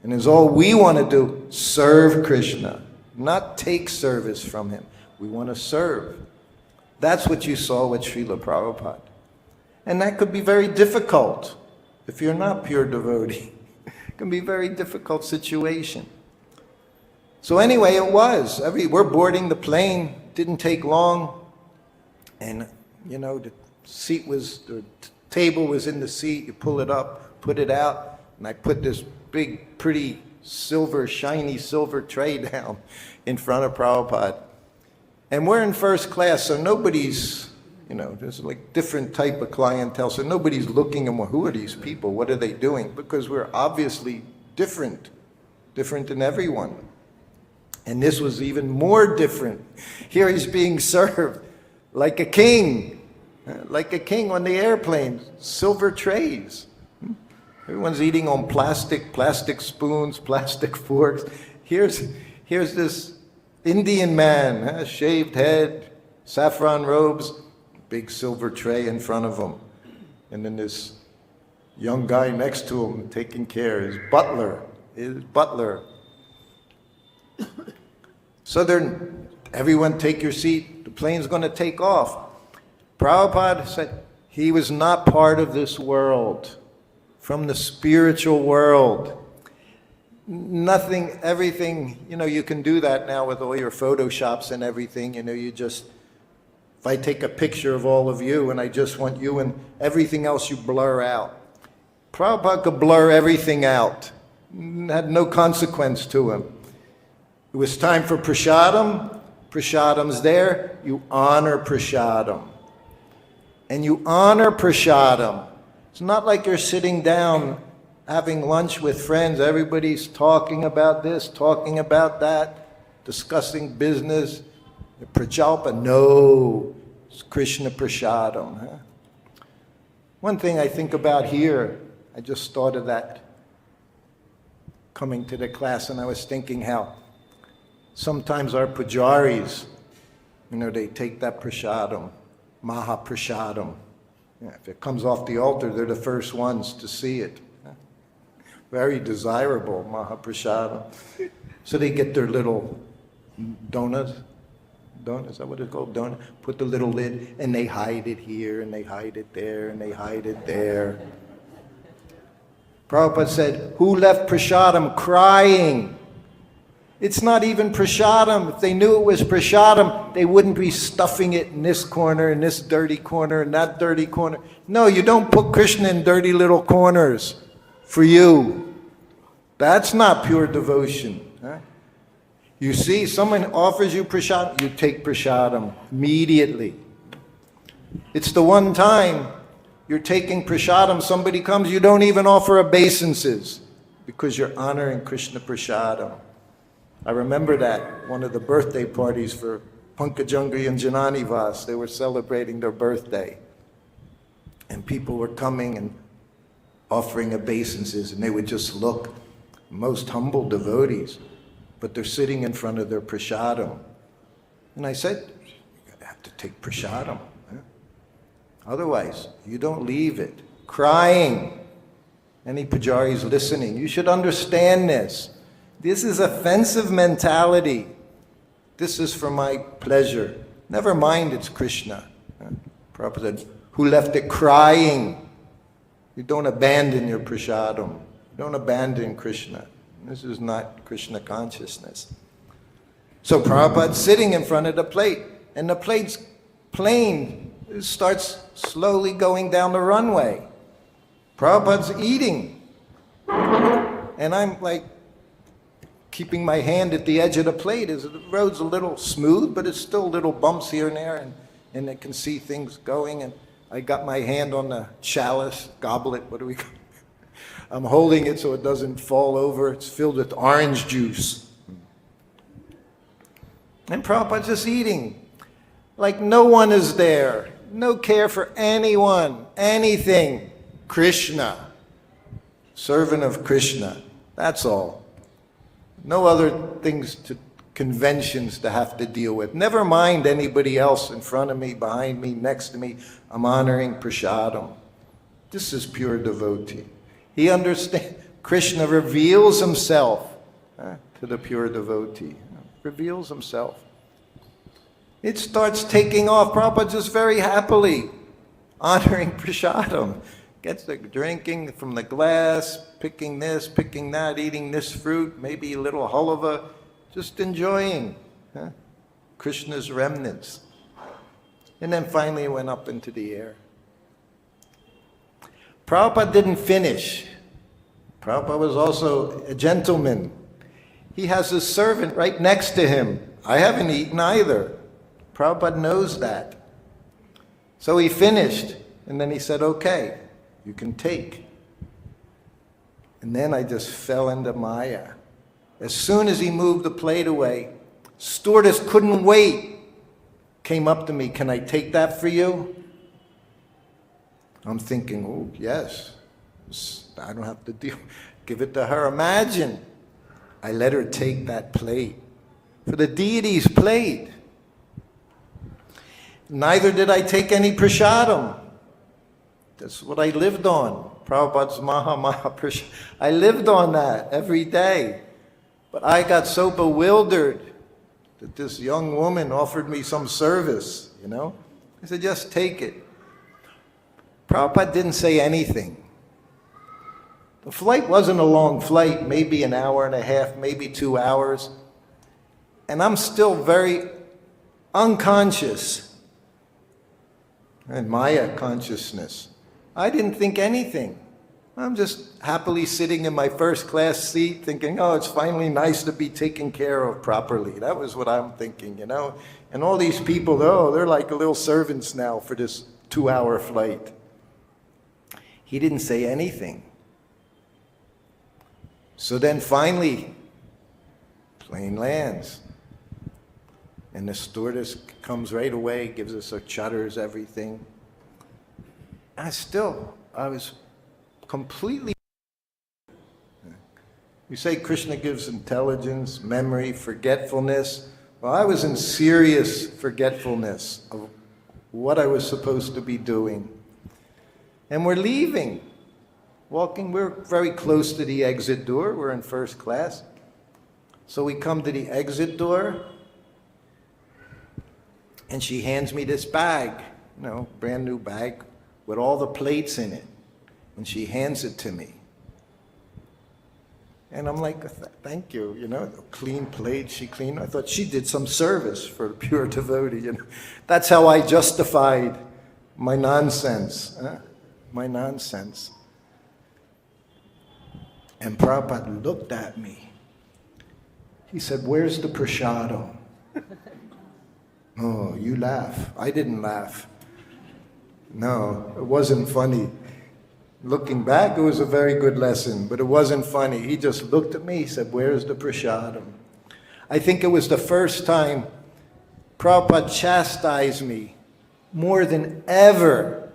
And is all we want to do, serve Krishna, not take service from him. We want to serve. That's what you saw with Srila Prabhupada. And that could be very difficult if you're not pure devotee. It can be a very difficult situation. So anyway, it was. We're boarding the plane. Didn't take long. And, the table was in the seat. You pull it up, put it out. And I put this big, pretty shiny silver tray down in front of Prabhupada. And we're in first class, so nobody's, there's like different type of clientele, so nobody's looking and who are these people? What are they doing? Because we're obviously different than everyone. And this was even more different. Here he's being served like a king on the airplane, silver trays. Everyone's eating on plastic spoons, plastic forks. Here's this Indian man, shaved head, saffron robes, big silver tray in front of him. And then this young guy next to him taking care, his butler. So everyone take your seat, the plane's going to take off. Prabhupada said he was not part of this world, from the spiritual world. Nothing, everything, you can do that now with all your photoshops and everything, if I take a picture of all of you and I just want you and everything else you blur out. Prabhupada could blur everything out. It had no consequence to him. It was time for prasadam. Prasadam's there. You honor prasadam. And you honor prasadam. It's not like you're sitting down having lunch with friends. Everybody's talking about this, talking about that, discussing business. Prajalpa, no. It's Krishna prasadam. Huh? One thing I think about here, I just thought of that coming to the class, and I was thinking how sometimes our pujaris, they take that prasadam, mahaprasadam. If it comes off the altar, they're the first ones to see it. Very desirable, mahaprasadam. So they get their little donuts, is that what it's called? Donut? Put the little lid, and they hide it here, and they hide it there, and they hide it there. Prabhupada said, who left prasadam crying? It's not even prasadam. If they knew it was prasadam, they wouldn't be stuffing it in this corner, in this dirty corner, in that dirty corner. No, you don't put Krishna in dirty little corners for you. That's not pure devotion. Huh? You see, someone offers you prasadam, you take prasadam immediately. It's the one time you're taking prasadam, somebody comes, you don't even offer obeisances because you're honoring Krishna prasadam. I remember that, one of the birthday parties for Pankajangri and Janani Vas, they were celebrating their birthday. And people were coming and offering obeisances, and they would just look, most humble devotees, but they're sitting in front of their prasadam. And I said, you have to take prasadam. Huh? Otherwise, you don't leave it. Crying. Any pujaris listening, you should understand this. This is offensive mentality. This is for my pleasure. Never mind, it's Krishna. Prabhupada said, who left it crying? You don't abandon your prasadam. You don't abandon Krishna. This is not Krishna consciousness. So Prabhupada's sitting in front of the plate, and the plane starts slowly going down the runway. Prabhupada's eating. And I'm like, keeping my hand at the edge of the plate. The road's a little smooth, but it's still little bumps here and there, and I can see things going, and I got my hand on the chalice, goblet, what do we call it? I'm holding it so it doesn't fall over. It's filled with orange juice. And Prabhupada's just eating. Like no one is there. No care for anyone, anything. Krishna. Servant of Krishna. That's all. No other things to conventions to have to deal with. Never mind anybody else in front of me, behind me, next to me. I'm honoring prasadam. This is pure devotee. He understands. Krishna reveals himself to the pure devotee. Reveals himself. It starts taking off. Prabhupada just very happily honoring prasadam. Gets the drinking from the glass, picking this, picking that, eating this fruit, maybe a little halava, just enjoying Krishna's remnants. And then finally went up into the air. Prabhupada didn't finish. Prabhupada was also a gentleman. He has his servant right next to him. I haven't eaten either. Prabhupada knows that. So he finished, and then he said, okay, you can take. And then I just fell into Maya. As soon as he moved the plate away, stewardess couldn't wait. Came up to me, can I take that for you? I'm thinking, oh, yes. I don't have to give it to her. Imagine. I let her take that plate. For the deity's plate. Neither did I take any prasadam. That's what I lived on. Prabhupada's Maha Prasad. I lived on that every day. But I got so bewildered that this young woman offered me some service, I said, just take it. Prabhupada didn't say anything. The flight wasn't a long flight, maybe an hour and a half, maybe 2 hours. And I'm still very unconscious in Maya consciousness. I didn't think anything. I'm just happily sitting in my first class seat thinking, oh, it's finally nice to be taken care of properly. That was what I'm thinking, And all these people, they're like little servants now for this 2-hour flight. He didn't say anything. So then finally, plane lands. And the stewardess comes right away, gives us our chutters, everything. I was completely... You say Krishna gives intelligence, memory, forgetfulness. Well, I was in serious forgetfulness of what I was supposed to be doing. And we're leaving. Walking, we're very close to the exit door. We're in first class. So we come to the exit door, and she hands me this bag, brand new bag with all the plates in it. And she hands it to me. And I'm like, thank you, clean plate, she cleaned. I thought she did some service for the pure devotee. That's how I justified my nonsense. My nonsense. And Prabhupada looked at me. He said, where's the prasadam? Oh, you laugh. I didn't laugh. No, it wasn't funny. Looking back, it was a very good lesson, but it wasn't funny. He just looked at me, he said, where's the prasadam? I think it was the first time Prabhupada chastised me more than ever,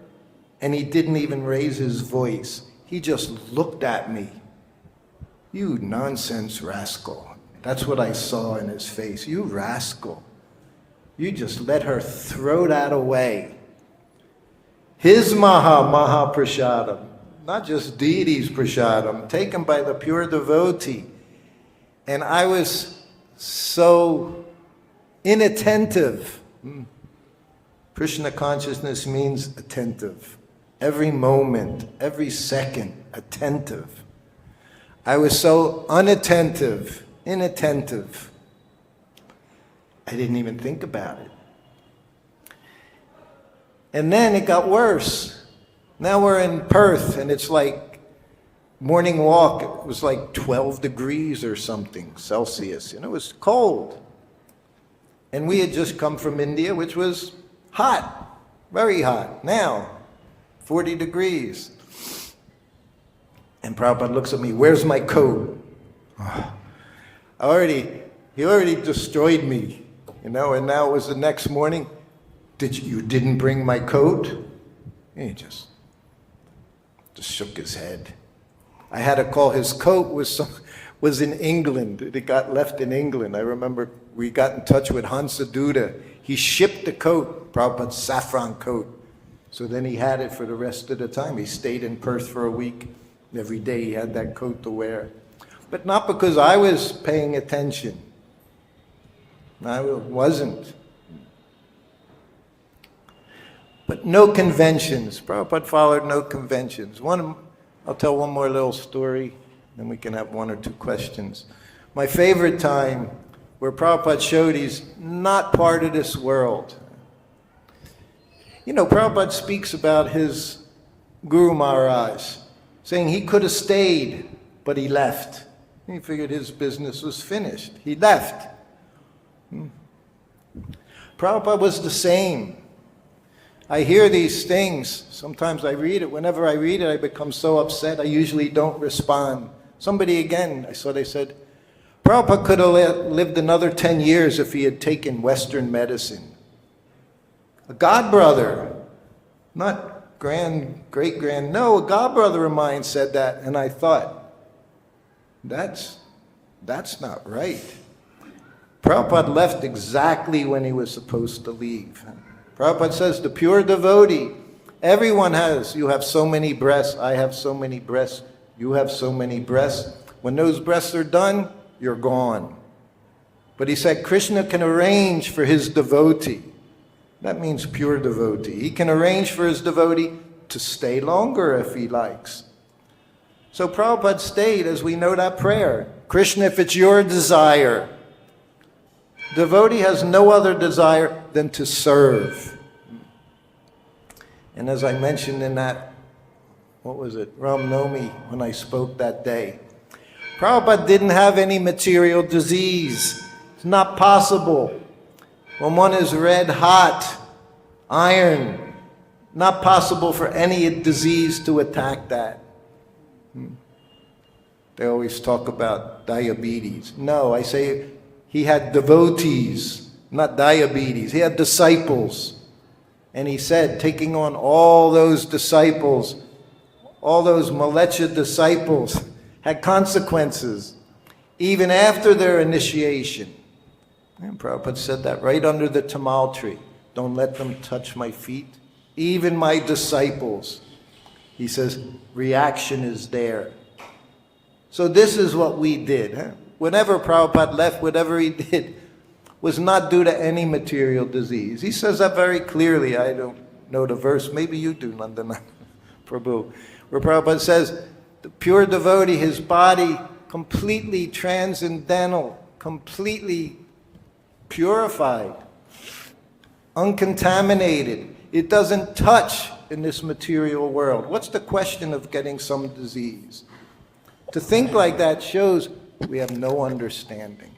and he didn't even raise his voice. He just looked at me. You nonsense rascal. That's what I saw in his face. You rascal. You just let her throw that away. His Maha Prasadam, not just deity's prasadam, taken by the pure devotee. And I was so inattentive. Krishna consciousness means attentive. Every moment, every second, attentive. I was so inattentive. I didn't even think about it. And then it got worse. Now we're in Perth, and it's like morning walk. It was like 12 degrees or something Celsius, and it was cold. And we had just come from India, which was hot, very hot. Now, 40 degrees. And Prabhupada looks at me, where's my coat? Oh, he already destroyed me, and now it was the next morning. You didn't bring my coat? And he just shook his head. I had to call his coat with was in England. It got left in England. I remember we got in touch with Hansa. He shipped the coat, Prabhupada's saffron coat. So then he had it for the rest of the time. He stayed in Perth for a week. Every day he had that coat to wear. But not because I was paying attention. I wasn't. But no conventions. Prabhupada followed no conventions. I'll tell one more little story, then we can have one or two questions. My favorite time where Prabhupada showed he's not part of this world. You know, Prabhupada speaks about his Guru Maharaj, saying he could have stayed, but he left. He figured his business was finished. He left. Prabhupada was the same. I hear these things. Sometimes I read it. Whenever I read it, I become so upset. I usually don't respond. Somebody again, I saw they said, Prabhupada could have lived another 10 years if he had taken Western medicine. A godbrother, not great-grand, no, a godbrother of mine said that, and I thought, that's not right. Prabhupada left exactly when he was supposed to leave. Prabhupada says, the pure devotee, everyone has, you have so many breasts, I have so many breasts, you have so many breasts. When those breasts are done, you're gone. But he said Krishna can arrange for his devotee. That means pure devotee. He can arrange for his devotee to stay longer if he likes. So Prabhupada stayed, as we know that prayer. Krishna, if it's your desire. Devotee has no other desire than to serve. And as I mentioned in that, what was it, Ram Nomi, when I spoke that day, Prabhupada didn't have any material disease. It's not possible. When one is red hot, iron, not possible for any disease to attack that. They always talk about diabetes. No, I say he had devotees, not diabetes. He had disciples. And he said, taking on all those disciples, all those malecha disciples, had consequences, even after their initiation. And Prabhupada said that right under the tamal tree. Don't let them touch my feet, even my disciples. He says, reaction is there. So this is what we did. Whenever Prabhupada left, whatever he did was not due to any material disease. He says that very clearly. I don't know the verse. Maybe you do, Nandana Prabhu. Where Prabhupada says, the pure devotee, his body completely transcendental, completely purified, uncontaminated. It doesn't touch in this material world. What's the question of getting some disease? To think like that shows we have no understanding.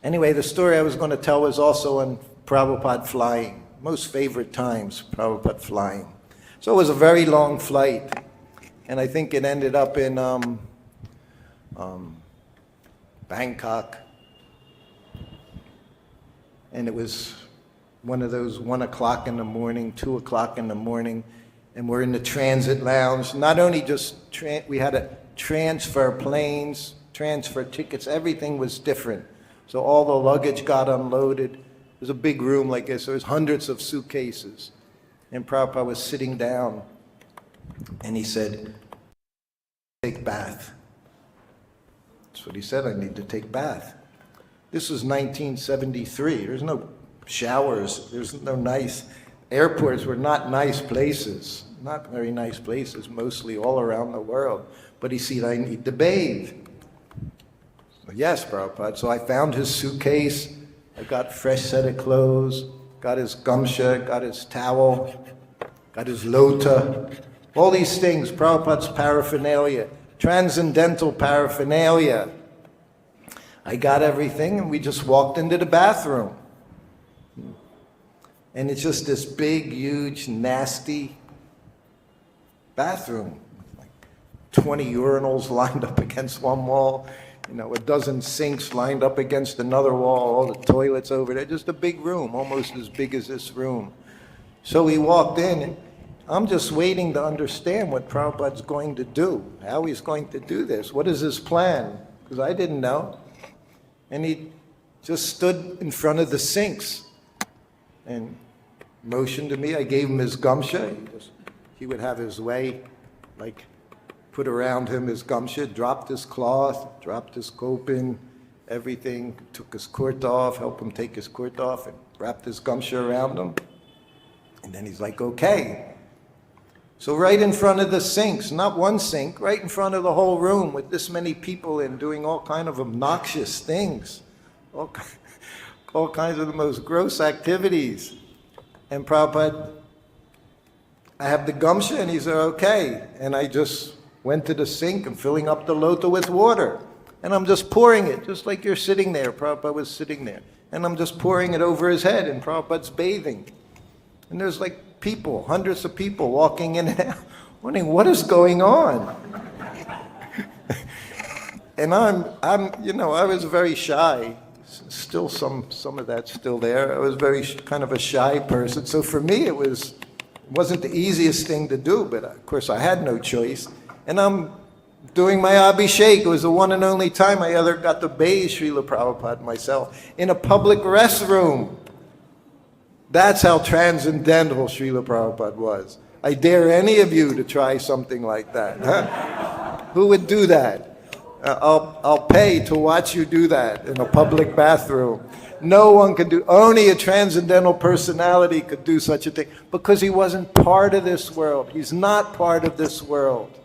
Anyway, the story I was going to tell was also on Prabhupada flying. Most favorite times, Prabhupada flying. So it was a very long flight. And I think it ended up in Bangkok. And it was one of those 1 o'clock in the morning, 2 o'clock in the morning, and we're in the transit lounge. Not only just, we had to transfer planes, transfer tickets, everything was different. So all the luggage got unloaded. It was a big room like this. There was hundreds of suitcases. And Prabhupada was sitting down, and he said, take bath. That's what he said, I need to take bath. This was 1973. There's no showers. There's no nice, airports were not nice places. Not very nice places, mostly all around the world. But he said, I need to bathe. Yes, Prabhupada. So I found his suitcase. I got a fresh set of clothes, got his gamsha, got his towel, got his lota. All these things, Prabhupada's paraphernalia, transcendental paraphernalia. I got everything, and we just walked into the bathroom. And it's just this big, huge, nasty bathroom. Like 20 urinals lined up against one wall. You know, a dozen sinks lined up against another wall, all the toilets over there. Just a big room, almost as big as this room. So we walked in, I'm just waiting to understand what Prabhupada's going to do, how he's going to do this. What is his plan? Because I didn't know. And he just stood in front of the sinks and motioned to me. I gave him his gamsha. He would have his way, like put around him his gamsha, dropped his cloth, dropped his kopin, everything, took his kurta off, helped him take his kurta off, and wrapped his gamsha around him. And then he's like, okay. So right in front of the sinks, not one sink, right in front of the whole room with this many people in doing all kind of obnoxious things, all kinds of the most gross activities. And Prabhupada, I have the gamsha, and he said, okay. And I just went to the sink and filling up the lota with water. And I'm just pouring it, just like you're sitting there. Prabhupada was sitting there. And I'm just pouring it over his head, and Prabhupada's bathing. And there's like people, hundreds of people walking in and out, wondering what is going on. And I was very shy. Still some of that's still there. I was very kind of a shy person. So for me, it wasn't the easiest thing to do, but of course I had no choice. And I'm doing my abhishek. It was the one and only time I ever got to bathe Srila Prabhupada myself in a public restroom. That's how transcendental Srila Prabhupada was. I dare any of you to try something like that. Huh? Who would do that? I'll pay to watch you do that in a public bathroom. No one could do, only a transcendental personality could do such a thing, because he wasn't part of this world. He's not part of this world.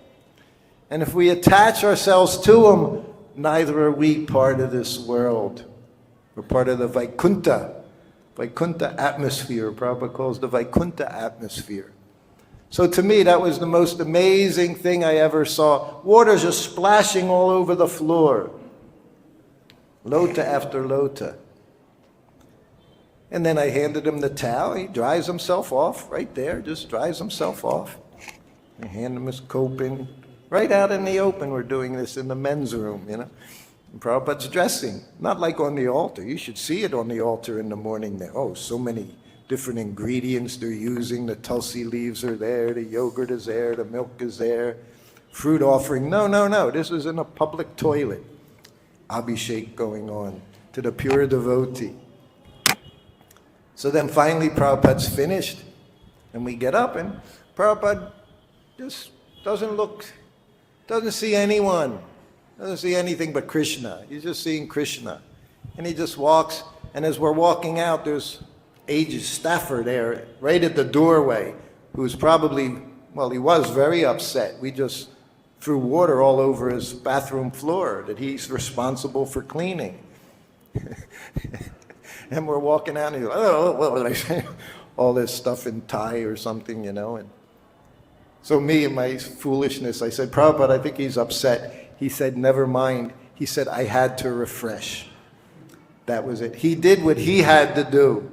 And if we attach ourselves to him, neither are we part of this world. We're part of the Vaikuntha atmosphere. Prabhupada calls the Vaikuntha atmosphere. So to me, that was the most amazing thing I ever saw. Water just splashing all over the floor. Lota after lota. And then I handed him the towel. He dries himself off right there, just dries himself off. I hand him his kopin. Right out in the open, we're doing this in the men's room, And Prabhupada's dressing, not like on the altar. You should see it on the altar in the morning there. Oh, so many different ingredients they're using. The tulsi leaves are there, the yogurt is there, the milk is there, fruit offering. No. This is in a public toilet. Abhishek going on to the pure devotee. So then finally Prabhupada's finished, and we get up, and Prabhupada just doesn't see anyone. Doesn't see anything but Krishna. He's just seeing Krishna. And he just walks, and as we're walking out, there's aged staffer there, right at the doorway, who's probably, he was very upset. We just threw water all over his bathroom floor that he's responsible for cleaning. And we're walking out, and he's like, oh, what was I saying? All this stuff in Thai or something, And so me, in my foolishness, I said, Prabhupada, I think he's upset. He said, never mind. He said, I had to refresh. That was it. He did what he had to do.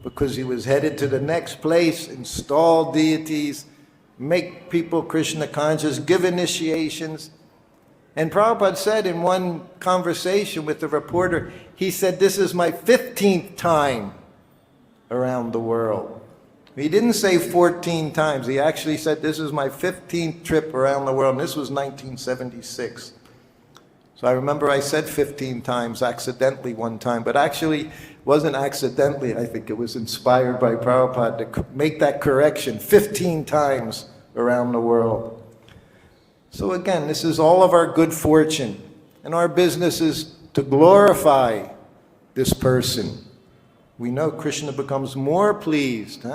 Because he was headed to the next place, install deities, make people Krishna conscious, give initiations. And Prabhupada said in one conversation with the reporter, he said, this is my 15th time around the world. He didn't say 14 times. He actually said, this is my 15th trip around the world. And this was 1976. So I remember I said 15 times accidentally one time, but actually it wasn't accidentally. I think it was inspired by Prabhupada to make that correction 15 times around the world. So again, this is all of our good fortune. And our business is to glorify this person. We know Krishna becomes more pleased,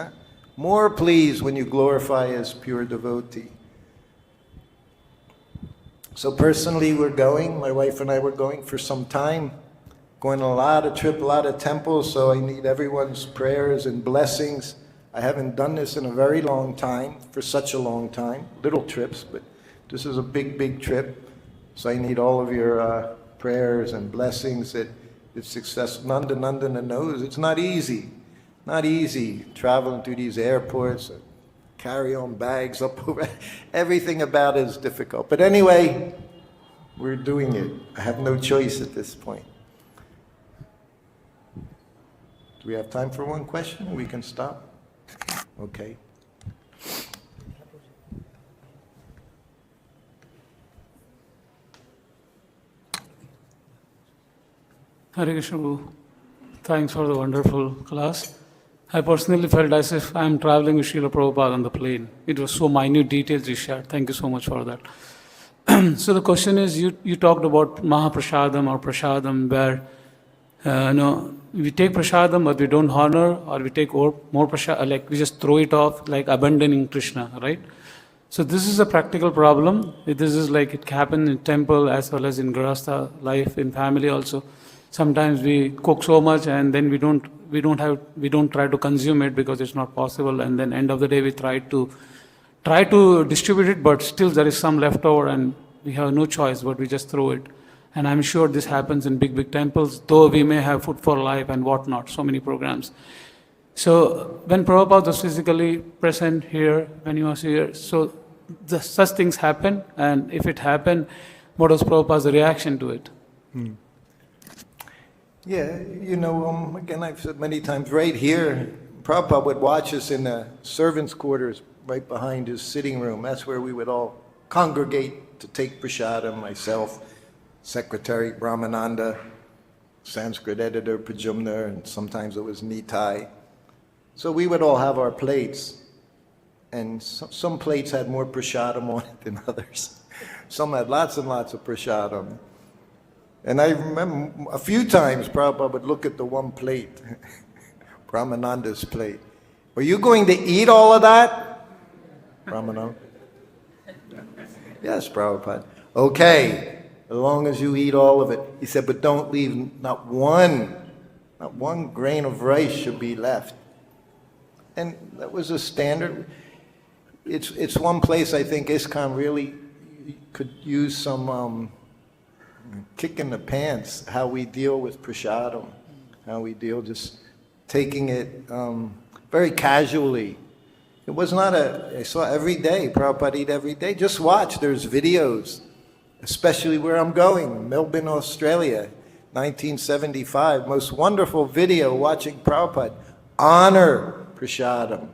more pleased when you glorify as pure devotee. So personally, my wife and I were going for some time, going on a lot of temples, so I need everyone's prayers and blessings. I haven't done this in a very long time, for such a long time. Little trips, but this is a big trip. So I need all of your prayers and blessings that it's successful. Nanda knows it's not easy. Not easy traveling through these airports, carry-on bags up over. Everything about it is difficult. But anyway, we're doing it. I have no choice at this point. Do we have time for one question? We can stop. Okay. Hare Krishna Prabhu. Thanks for the wonderful class. I personally felt as if I am traveling with Srila Prabhupada on the plane. It was so minute details you shared. Thank you so much for that. So the question is, you talked about Mahaprasadam or Prasadam, where we take Prasadam but we don't honor, or we take more Prasadam, like we just throw it off, like abandoning Krishna, right? So this is a practical problem. This is like it happens in temple as well as in Grahastha life, in family also. Sometimes we cook so much and then we don't try to consume it because it's not possible, and then end of the day we try to distribute it, but still there is some left over and we have no choice but we just throw it. And I'm sure this happens in big temples, though we may have Food for Life and whatnot, so many programs. So when Prabhupada was physically present here, when he was here, so such things happen, and if it happened, what was Prabhupada's reaction to it? Yeah, again, I've said many times, right here, Prabhupada would watch us in the servants' quarters right behind his sitting room. That's where we would all congregate to take prasadam, myself, Secretary Brahmananda, Sanskrit editor Prajumna, and sometimes it was Nitai. So we would all have our plates, and some plates had more prasadam on it than others. Some had lots and lots of prasadam. And I remember a few times Prabhupada would look at the one plate, Brahmananda's plate. Were you going to eat all of that? Brahmananda? Yes, Prabhupada. Okay, as long as you eat all of it. He said, but don't leave, not one grain of rice should be left. And that was a standard. It's one place I think ISKCON really could use some kick in the pants, how we deal with prasadam, how we deal just taking it very casually. It was not I saw every day, Prabhupada eat every day. Just watch, there's videos, especially where I'm going, Melbourne, Australia, 1975, most wonderful video watching Prabhupada. Honor prasadam.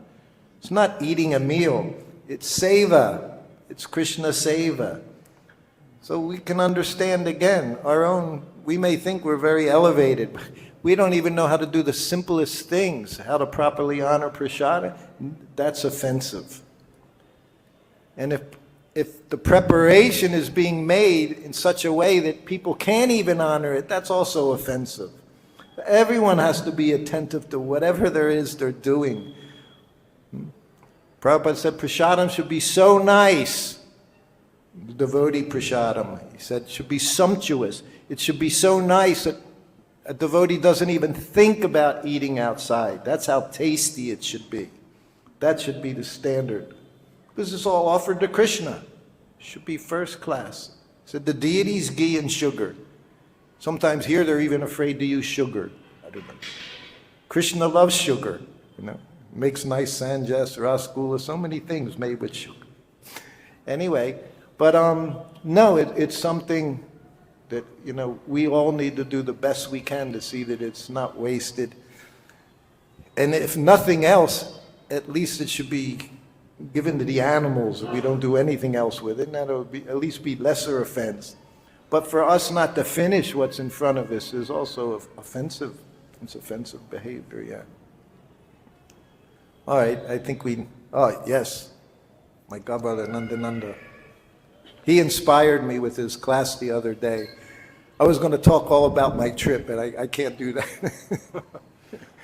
It's not eating a meal, it's seva, it's Krishna seva. So we can understand again, we may think we're very elevated, but we don't even know how to do the simplest things, how to properly honor prasadam. That's offensive. And if the preparation is being made in such a way that people can't even honor it, that's also offensive. Everyone has to be attentive to whatever there is they're doing. Prabhupada said prasadam should be so nice. The devotee prasadam, he said, should be sumptuous. It should be so nice that a devotee doesn't even think about eating outside. That's how tasty it should be. That should be the standard. This is all offered to Krishna. It should be first class. He said the deity's ghee and sugar. Sometimes here they're even afraid to use sugar. I don't know. Krishna loves sugar. Makes nice sanjas, rasgula, so many things made with sugar. Anyway, but no, it's something that we all need to do the best we can to see that it's not wasted. And if nothing else, at least it should be given to the animals. If we don't do anything else with it, and that'll at least be lesser offense. But for us not to finish what's in front of us is also offensive. It's offensive behavior, yeah. All right, I think yes, my godbrother Nandananda. He inspired me with his class the other day. I was going to talk all about my trip, but I can't do that.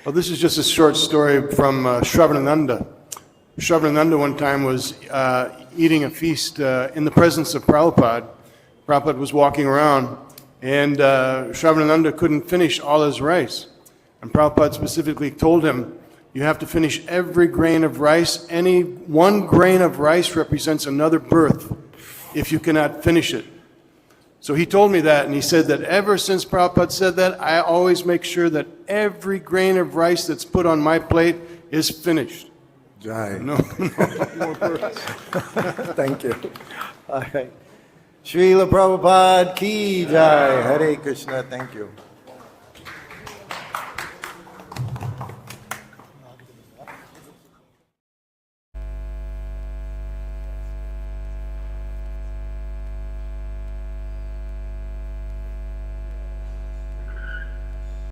Well, this is just a short story from Shravananda. Shravananda one time was eating a feast in the presence of Prabhupada. Prabhupada was walking around, and Shravananda couldn't finish all his rice. And Prabhupada specifically told him, you have to finish every grain of rice. Any one grain of rice represents another birth if you cannot finish it. So he told me that, and he said that ever since Prabhupada said that, I always make sure that every grain of rice that's put on my plate is finished. Jai. No more births. Thank you. All right. Srila Prabhupada ki jai. Hare Krishna. Thank you.